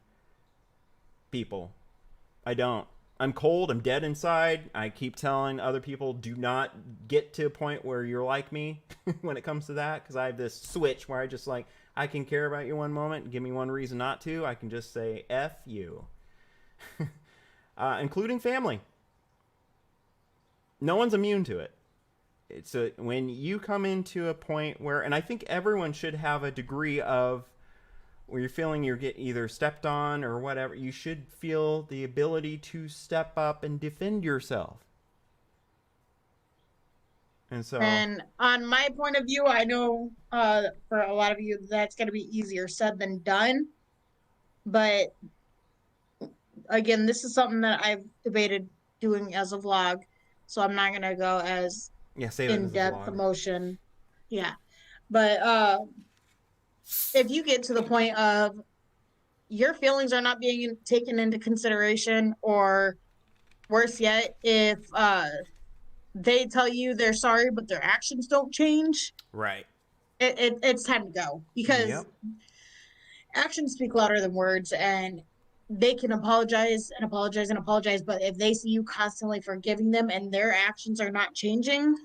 people. I don't. I'm cold. I'm dead inside. I keep telling other people, do not get to a point where you're like me when it comes to that, because I have this switch where I just like, I can care about you one moment, give me one reason not to. I can just say F you. Including family. No one's immune to it. When you come into a point where, and I think everyone should have a degree of where you're feeling you're get either stepped on or whatever, you should feel the ability to step up and defend yourself. And so, And on my point of view, I know for a lot of you that's going to be easier said than done. But again, this is something that I've debated doing as a vlog, so I'm not going to go as save it as a in-depth vlog. emotion. Yeah. But if you get to the point of your feelings are not being taken into consideration, or worse yet, if they tell you they're sorry but their actions don't change, Right. it's time to go, because Yep. actions speak louder than words, and they can apologize and apologize and apologize, but if they see you constantly forgiving them and their actions are not changing,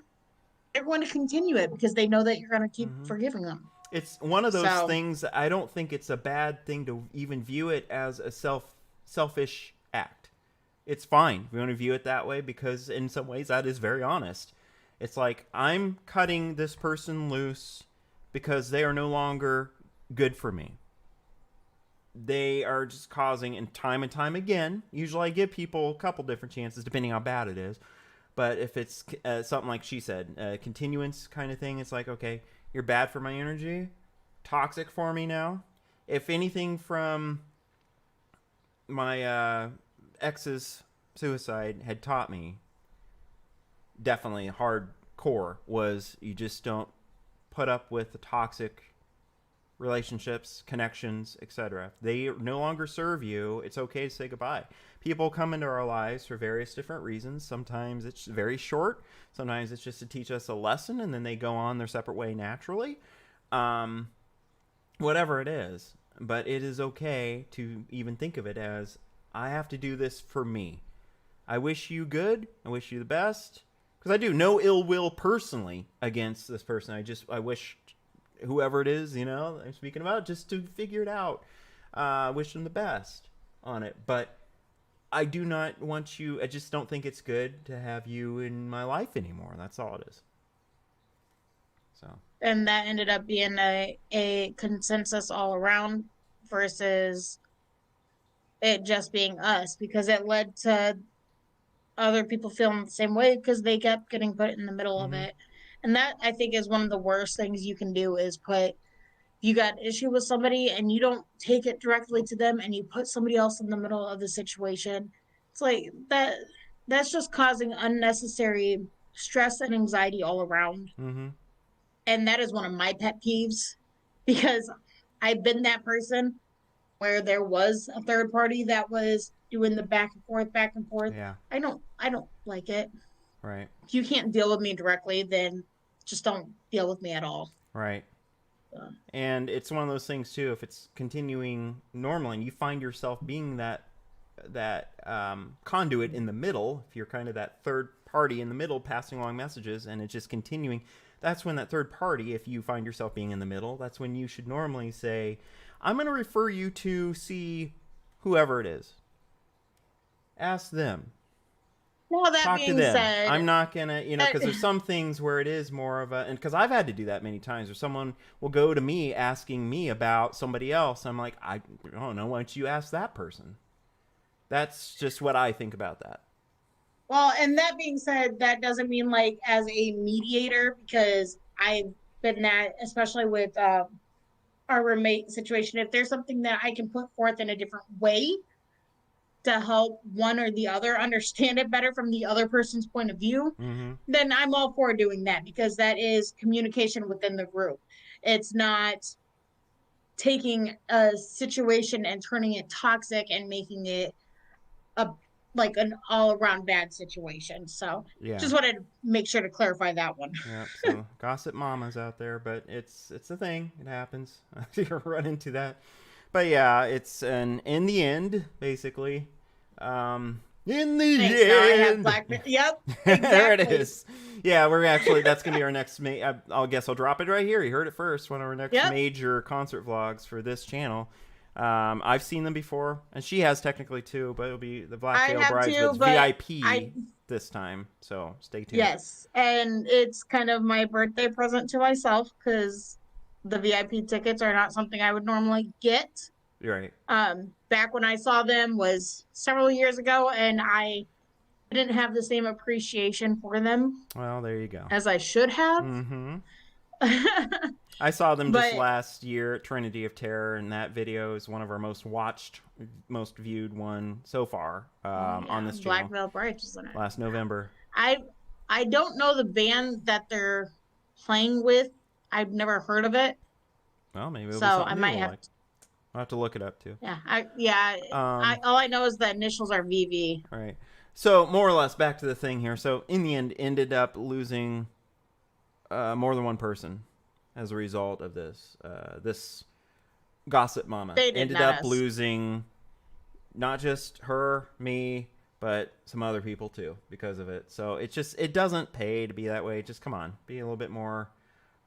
they're going to continue it because they know that you're going to keep forgiving them. It's one of those So- things that I don't think it's a bad thing to even view it as a selfish act. It's fine if you want to view it that way, because in some ways that is very honest. It's like, I'm cutting this person loose because they are no longer good for me. They are just causing, and time again, usually I give people a couple different chances depending how bad it is. But if it's something like she said, continuance kind of thing, it's like, okay, you're bad for my energy, toxic for me now. If anything from my ex's suicide had taught me, definitely hardcore, was you just don't put up with the toxic relationships, connections, etc. If they no longer serve you, it's okay to say goodbye. People come into our lives for various different reasons. Sometimes it's very short. Sometimes it's just to teach us a lesson, and then they go on their separate way naturally. Whatever it is. But it is okay to even think of it as, I have to do this for me. I wish you good. I wish you the best. Because I do no ill will personally against this person. I wish whoever it is, I'm speaking about, just to figure it out. Wish them the best on it. But I do not want you, I just don't think it's good to have you in my life anymore. That's all it is. So. And that ended up being a consensus all around versus it just being us, because it led to other people feeling the same way because they kept getting put in the middle of it. And that, I think, is one of the worst things you can do, is you got issue with somebody and you don't take it directly to them and you put somebody else in the middle of the situation. It's like that's just causing unnecessary stress and anxiety all around. And that is one of my pet peeves, because I've been that person where there was a third party that was doing the back and forth. Yeah. I don't like it. Right. If you can't deal with me directly, then just don't deal with me at all. Right. And it's one of those things too, if it's continuing normally and you find yourself being that conduit in the middle, if you're kind of that third party in the middle passing along messages and it's just continuing, that's when that third party, if you find yourself being in the middle, that's when you should normally say, I'm going to refer you to see whoever it is. Ask them. Well, that Talk being to them. said, I'm not gonna, because there's some things where it is more of a, and because I've had to do that many times, where someone will go to me asking me about somebody else. I'm like, I don't know. Why don't you ask that person? That's just what I think about that. well, and that being said, that doesn't mean like as a mediator, because I've been that, especially with our roommate situation. If there's something that I can put forth in a different way to help one or the other understand it better from the other person's point of view, then I'm all for doing that, because that is communication within the group. It's not taking a situation and turning it toxic and making it like an all-around bad situation. So Yeah. just wanted to make sure to clarify that one. Yep. So gossip mamas out there, but it's a thing. It happens. You run into that. But yeah, in the end, basically, In the Thanks, now I have end. Black. Yep, exactly. There it is. Yeah, we're actually, that's going to be our next, I'll guess I'll drop it right here. You heard it first. One of our next Yep. major concert vlogs for this channel. I've seen them before, and she has technically too, but it'll be the Black I Veil have Bridesmaids too, but VIP this time. So stay tuned. Yes, and it's kind of my birthday present to myself because the VIP tickets are not something I would normally get. You're right. Back when I saw them was several years ago, and I didn't have the same appreciation for them Well, there you go. as I should have. Mm-hmm. I saw them just But- last year at Trinity of Terror, and that video is one of our most watched, most viewed one so far on this channel. Black Veil Brides was in it. Last November. I don't know the band that they're playing with. I've never heard of it. Well, maybe it'll So be something I new might we'll have like. I'll have to look it up too. Yeah. All I know is the initials are VV. All right. So more or less back to the thing here. So in the end, ended up losing more than one person as a result of this. This gossip mama They did ended not up us. losing not just her, me, but some other people too because of it. So it doesn't pay to be that way. Just come on, be a little bit more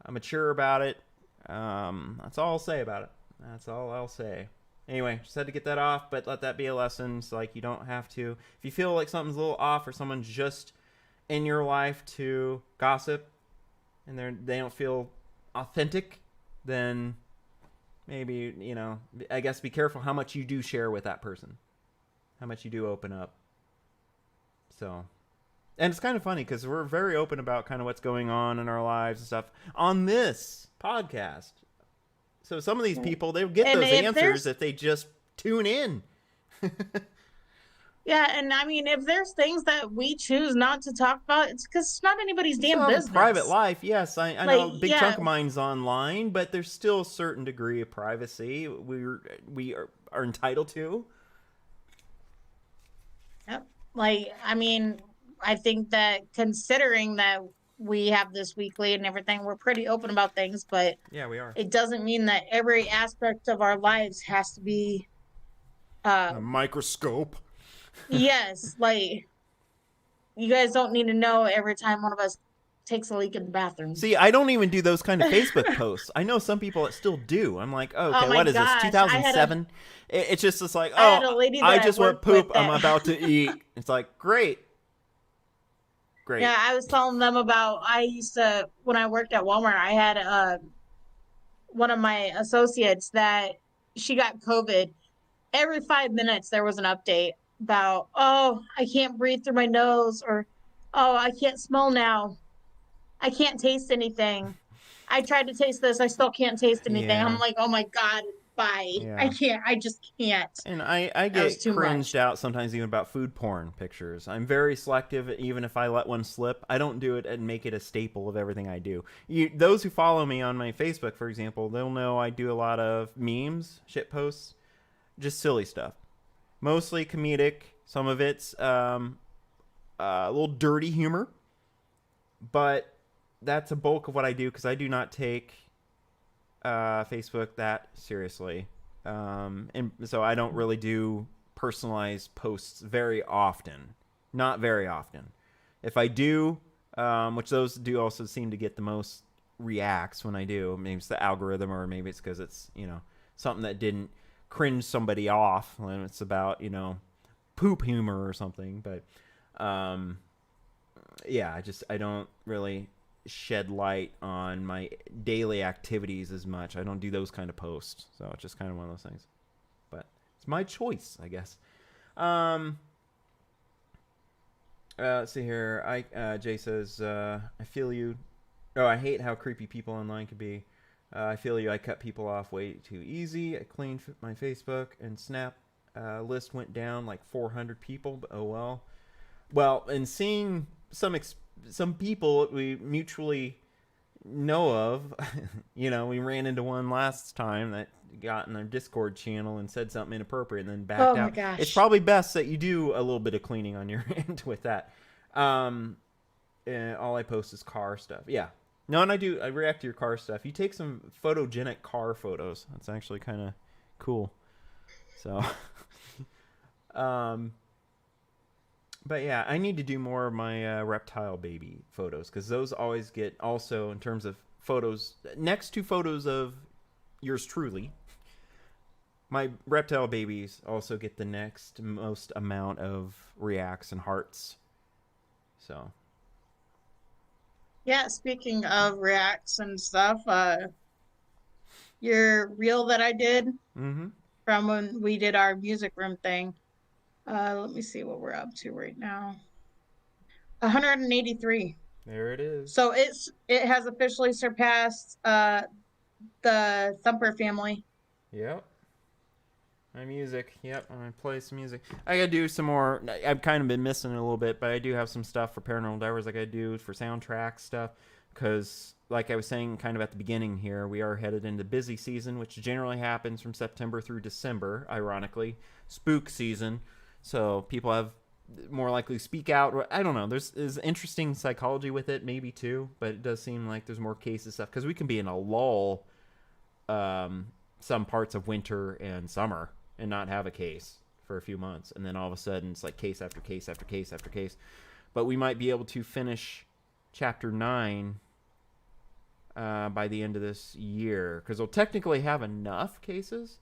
mature about it. That's all I'll say about it. That's all I'll say. Anyway, just had to get that off, but let that be a lesson. So like you don't have to. If you feel like something's a little off or someone's just in your life to gossip and they don't feel authentic, then maybe, I guess be careful how much you do share with that person. How much you do open up. So, and it's kind of funny because we're very open about kind of what's going on in our lives and stuff on this podcast. So some of these people, they'll get And those if answers there's- if they just tune in. Yeah, and I mean, if there's things that we choose not to talk about, it's because it's not anybody's Still damn have a business. private life, yes. I know Like, a big yeah. chunk of mine's online, but there's still a certain degree of privacy we are entitled to. Yep. Like, I mean, I think that considering that we have this weekly and everything, we're pretty open about things, but Yeah, we are. it doesn't mean that every aspect of our lives has to be A microscope. yes, like you guys don't need to know every time one of us takes a leak in the bathroom. See, I don't even do those kind of Facebook posts. I know some people that still do. I'm like, oh, okay, my what is gosh, this, 2007? It's just like, I had a oh, lady that I I just went worked with poop. I'm that- about to eat. It's like, great. Yeah, I was telling them about when I worked at Walmart, I had one of my associates that she got COVID. Every 5 minutes there was an update about, oh, I can't breathe through my nose, or oh, I can't smell now. I can't taste anything. I tried to taste this, I still can't taste anything. Yeah. I'm like, oh my God, bye. Yeah. I just can't. And I was get too cringed much. out sometimes even about food porn pictures. I'm very selective, even if I let one slip. I don't do it and make it a staple of everything I do. Those who follow me on my Facebook, for example, they'll know I do a lot of memes, shit posts, just silly stuff. Mostly comedic. Some of it's a little dirty humor. But that's a bulk of what I do because I do not take Facebook that seriously. And so I don't really do personalized posts very often. Not very often. If I do, which those do also seem to get the most reacts when I do. Maybe it's the algorithm, or maybe it's because it's, something that didn't cringe somebody off when it's about, poop humor or something. But yeah, I don't really shed light on my daily activities as much. I don't do those kind of posts. So it's just kind of one of those things. But it's my choice, I guess. Let's see here. Jay says, I feel you. Oh, I hate how creepy people online can be. I feel you. I cut people off way too easy. I cleaned my Facebook and Snap list went down like 400 people. But oh well. Well, and seeing some people we mutually know of, we ran into one last time that got in our Discord channel and said something inappropriate and then backed Oh my out. gosh. It's probably best that you do a little bit of cleaning on your end with that. All I post is car stuff. Yeah. No, and I react to your car stuff. You take some photogenic car photos. That's actually kind of cool. So, But yeah, I need to do more of my reptile baby photos because those always get also in terms of photos next to photos of yours truly. My reptile babies also get the next most amount of reacts and hearts. So Yeah, speaking of reacts and stuff, your reel that I did mm-hmm. from when we did our music room thing. Let me see what we're up to right now. 183. There it is. So it has officially surpassed the Thumper family. Yep. My music. Yep, I'm gonna play some music. I gotta do some more. I've kind of been missing it a little bit, but I do have some stuff for Paranormal Endeavors I gotta do for soundtrack stuff. Because, like I was saying kind of at the beginning here, we are headed into busy season, which generally happens from September through December, ironically. Spook season. So people have more likely to speak out. I don't know. There's interesting psychology with it, maybe too, but it does seem like there's more cases stuff. Because we can be in a lull some parts of winter and summer and not have a case for a few months, and then all of a sudden it's like case after case after case after case. But we might be able to finish chapter 9 by the end of this year, because we'll technically have enough cases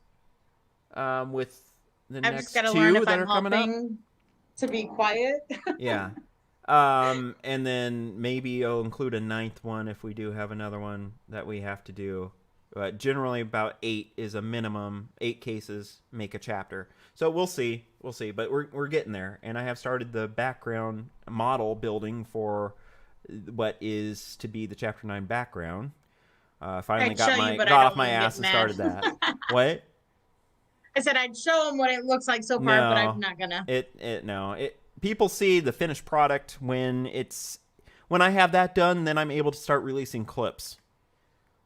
with the I've next just got to two learn if that I'm are coming up. helping to be quiet. Yeah. And then maybe I'll include a 9th one if we do have another one that we have to do. But generally about 8 is a minimum. 8 cases make a chapter. So we'll see. We'll see. But we're getting there. And I have started the background model building for what is to be the chapter 9 background. Finally I'd got show you, but I got don't off my wanna get ass and mad. started that. What? I said I'd show them what it looks like so far, but I'm not gonna. People see the finished product when I have that done, then I'm able to start releasing clips,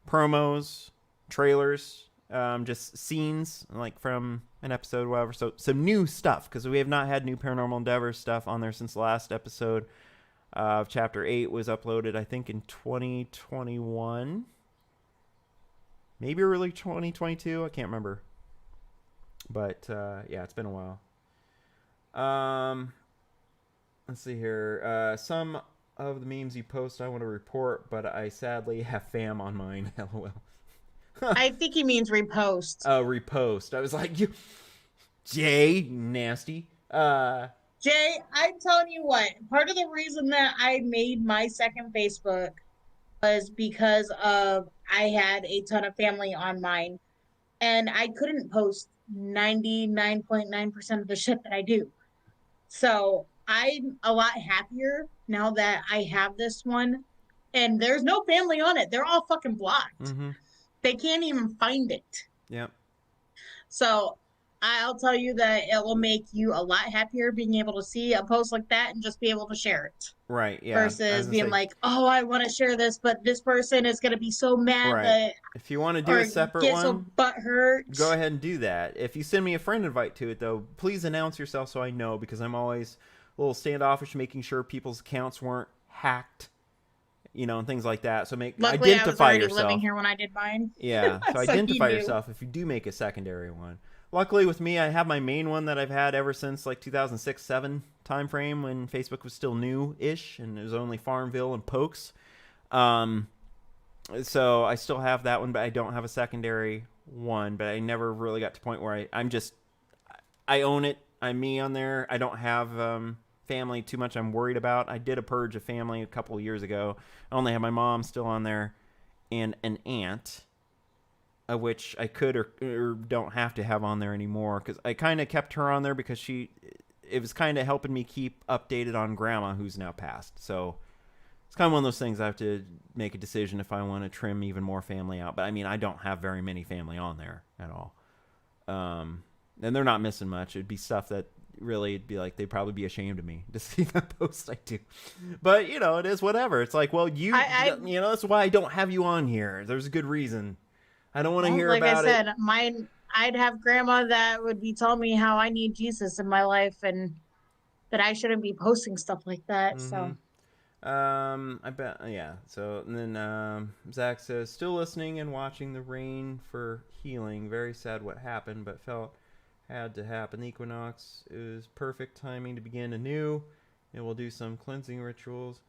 promos, trailers, just scenes like from an episode or whatever. So some new stuff, because we have not had new Paranormal Endeavors stuff on there since the last episode of chapter 8 was uploaded, I think, in 2021, maybe early 2022. I can't remember. But yeah, it's been a while. Let's see here. Some of the memes you post I want to report, but I sadly have fam on mine. LOL. I think he means repost. Oh, repost. I was like, you, Jay, nasty. Jay, I'm telling you what, part of the reason that I made my second Facebook was because of I had a ton of family on mine, and I couldn't post 99.9% of the shit that I do. So I'm a lot happier now that I have this one, and there's no family on it. They're all fucking blocked. Mm-hmm. They can't even find it. Yep. So I'll tell you that it will make you a lot happier being able to see a post like that and just be able to share it. Right, yeah. Versus being like, oh, I want to share this, but this person is going to be so mad that. If you want to do a separate get one, so butthurt. Go ahead and do that. If you send me a friend invite to it, though, please announce yourself so I know, because I'm always a little standoffish, making sure people's accounts weren't hacked, and things like that. So Luckily, identify I was already yourself. Living here when I did mine. Yeah, so So identify you knew. yourself if you do make a secondary one. Luckily, with me, I have my main one that I've had ever since like 2006-7 time frame when Facebook was still new-ish and it was only Farmville and Pokes. So I still have that one, but I don't have a secondary one. But I never really got to the point where I own it. I'm me on there. I don't have family too much I'm worried about. I did a purge of family a couple of years ago. I only have my mom still on there and an aunt, of which I could or don't have to have on there anymore, because I kind of kept her on there because it was kind of helping me keep updated on Grandma, who's now passed. So it's kind of one of those things I have to make a decision if I want to trim even more family out. But I mean, I don't have very many family on there at all. And they're not missing much. It'd be stuff that really, it'd be like, they'd probably be ashamed of me to see the posts I do. But, it is whatever. It's like, well, that's why I don't have you on here. There's a good reason. I don't want to hear about it. Like I said, I'd have Grandma that would be telling me how I need Jesus in my life and that I shouldn't be posting stuff like that. Mm-hmm. So, I bet, yeah. So, and then Zach says, still listening and watching the rain for healing. Very sad what happened, but felt had to happen. The equinox is perfect timing to begin anew. and we'll do some cleansing rituals.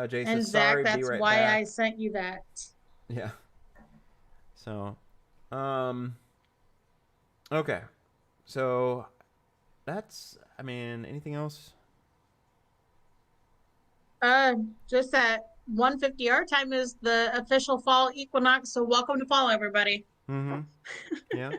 Jay And says, Zach, sorry, be that's right why back. I sent you that. Yeah. So, okay. So, that's, I mean, anything else? Just at 1:50 our time is the official fall equinox, so welcome to fall, everybody. Mm-hmm. Yeah.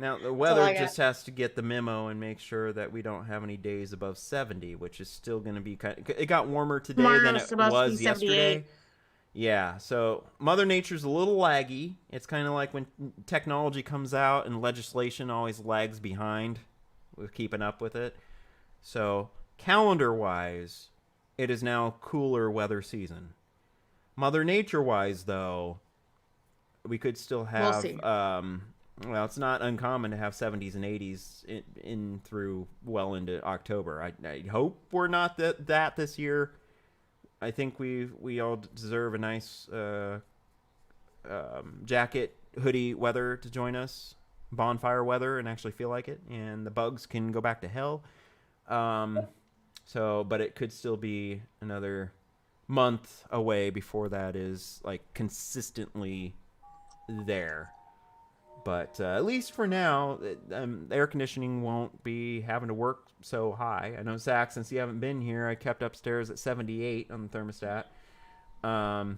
Now, the all weather I got. just has to get the memo and make sure that we don't have any days above 70, which is still going to be kind of, it got warmer today than Tomorrow's it supposed to be was 78. yesterday. Yeah, so Mother Nature's a little laggy. It's kind of like when technology comes out and legislation always lags behind with keeping up with it. So, calendar-wise, it is now cooler weather season. Mother Nature-wise, though, we could still have We'll see. well, it's not uncommon to have 70s and 80s in through well into October. I hope we're not that this year. I think we all deserve a nice jacket, hoodie weather to join us, bonfire weather, and actually feel like it. And the bugs can go back to hell. So, but it could still be another month away before that is like consistently there. But at least for now, air conditioning won't be having to work so high. I know, Zach, since you haven't been here, I kept upstairs at 78 on the thermostat. So,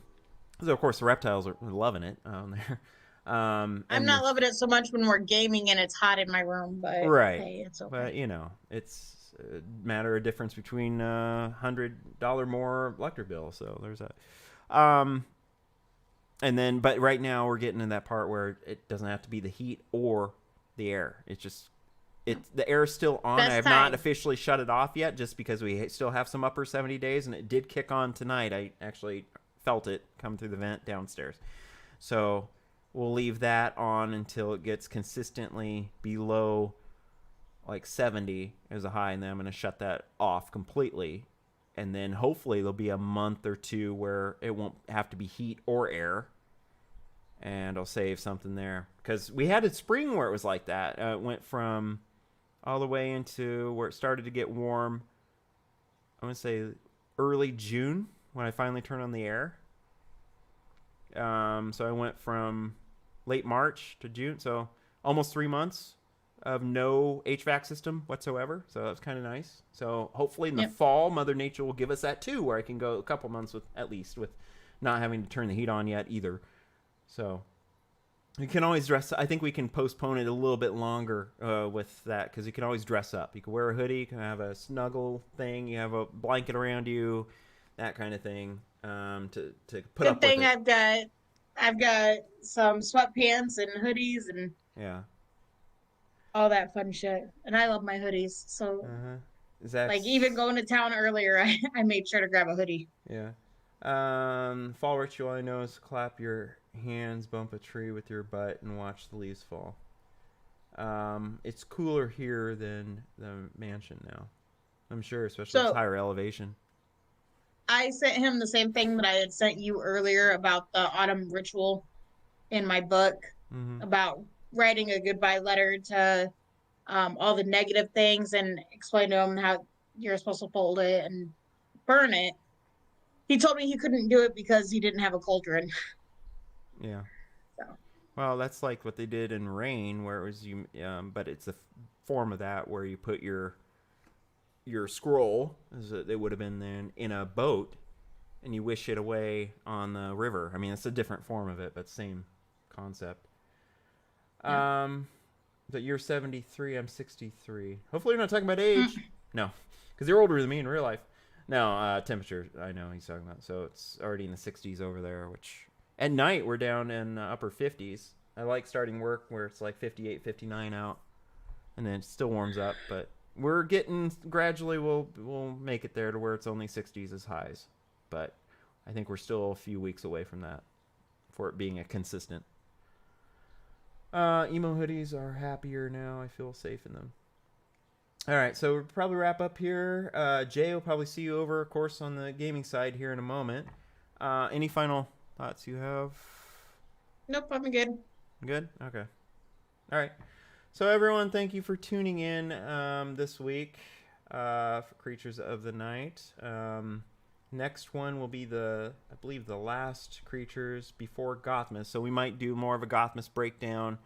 of course, the reptiles are loving it on there. I'm not loving it so much when we're gaming and it's hot in my room, but Right. hey, it's okay. But, you know, it's a matter of difference between $100 more electric bill. So there's that. And then, but right now we're getting in that part where it doesn't have to be the heat or the air. It's just, the air is still on. Best I have time. not officially shut it off yet, just because we still have some upper 70 days, and it did kick on tonight. I actually felt it come through the vent downstairs. So we'll leave that on until it gets consistently below like 70 as a high, and then I'm going to shut that off completely. And then hopefully there'll be a month or two where it won't have to be heat or air. And I'll save something there. Because we had a spring where it was like that. It went from all the way into where it started to get warm. I'm going to say early June when I finally turned on the air. So I went from late March to June. So almost 3 months of no HVAC system whatsoever. So that's kind of nice. So hopefully in the fall, Mother Nature will give us that too, where I can go a couple months with, at least, with not having to turn the heat on yet either. So you can always dress. I think we can postpone it a little bit longer with that, because you can always dress up. You can wear a hoodie, you can have a snuggle thing, you have a blanket around you, that kind of thing, to put up Good thing with it. I've got some sweatpants and hoodies and Yeah. all that fun shit. And I love my hoodies. So Is that like even going to town earlier, I made sure to grab a hoodie. Yeah. Fall ritual I know is clap your hands, bump a tree with your butt, and watch the leaves fall. It's cooler here than the mansion now, I'm sure, especially with higher elevation. I sent him the same thing that I had sent you earlier about the autumn ritual in my book, about writing a goodbye letter to all the negative things, and explain to him how you're supposed to fold it and burn it. He told me he couldn't do it because he didn't have a cauldron. Yeah. So. Well, that's like what they did in Rain, where it was you, but it's a form of that where you put your scroll, as it would have been then, in a boat, and you wish it away on the river. I mean, it's a different form of it, but same concept. Yeah. But you're 73, I'm 63. Hopefully you're not talking about age. No, because you're older than me in real life. No, temperature, I know he's talking about. So it's already in the 60s over there, which at night we're down in upper 50s. I like starting work where it's like 58, 59 out, and then it still warms up. But we're getting gradually, we'll make it there to where it's only 60s as highs. But I think we're still a few weeks away from that for it being a consistent. Emo hoodies are happier now. I feel safe in them. All right, so we'll probably wrap up here. Jay will probably see you over, of course, on the gaming side here in a moment. Any final thoughts you have? Nope, I'm good. Good? Okay. All right. So, everyone, thank you for tuning in this week. for Creatures of the Night. Next one will be I believe the last creatures before Gothmas. So we might do more of a Gothmas breakdown.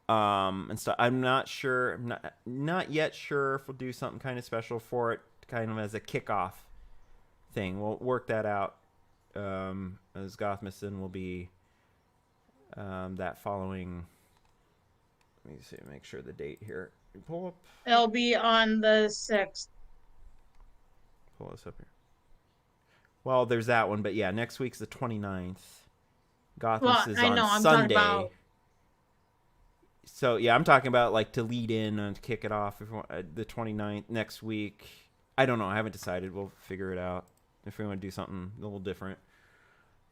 And so I'm not sure. I'm not yet sure if we'll do something kind of special for it, kind of as a kickoff thing. We'll work that out. As Gothmas then will be that following. Let me see. Make sure the date here. Pull up. It'll be on the 6th. Pull this up here. Well, there's that one, but yeah, next week's the 29th. Gothmas is on Sunday. Talking about... So, yeah, I'm talking about, like, to lead in and to kick it off if the 29th next week. I don't know. I haven't decided. We'll figure it out if we want to do something a little different.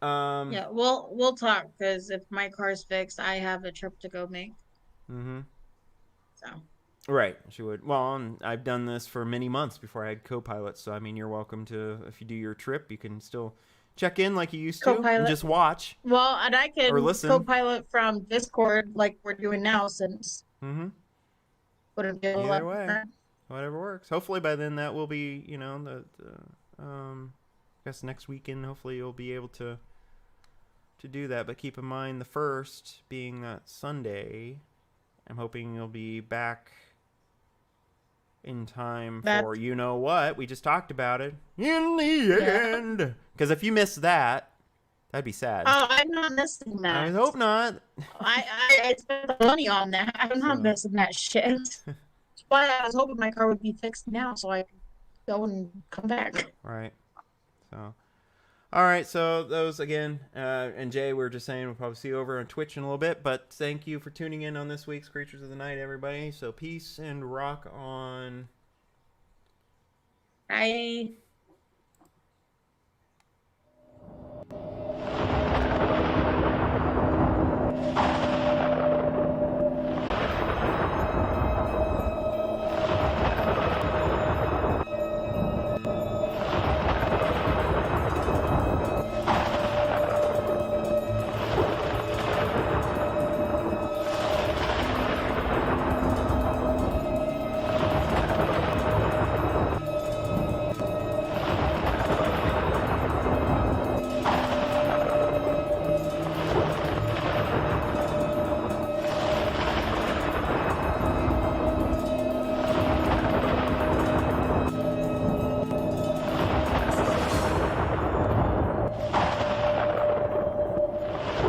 Yeah, we'll talk, because if my car's fixed, I have a trip to go make. Mm-hmm. So. Right. She would. Well, and I've done this for many months before I had co-pilots. So, I mean, you're welcome to, if you do your trip, you can still check in like you used to and just watch. Well, and I can listen. co-pilot from Discord like we're doing now since. Mm-hmm. Wouldn't be Either way, whatever works. Hopefully by then that will be, I guess next weekend, hopefully you'll be able to do that. But keep in mind the first being that Sunday, I'm hoping you'll be back in time for you know what we just talked about it in the end, because if you miss that, that'd be sad. Oh, I'm not missing that. I hope not. I spent the money on that. I'm not missing that shit. That's why I was hoping my car would be fixed now so I could go and come back. Right. So all right, so those again, and Jay, we were just saying we'll probably see you over on Twitch in a little bit, but thank you for tuning in on this week's Creatures of the Night, everybody. So peace and rock on. Bye.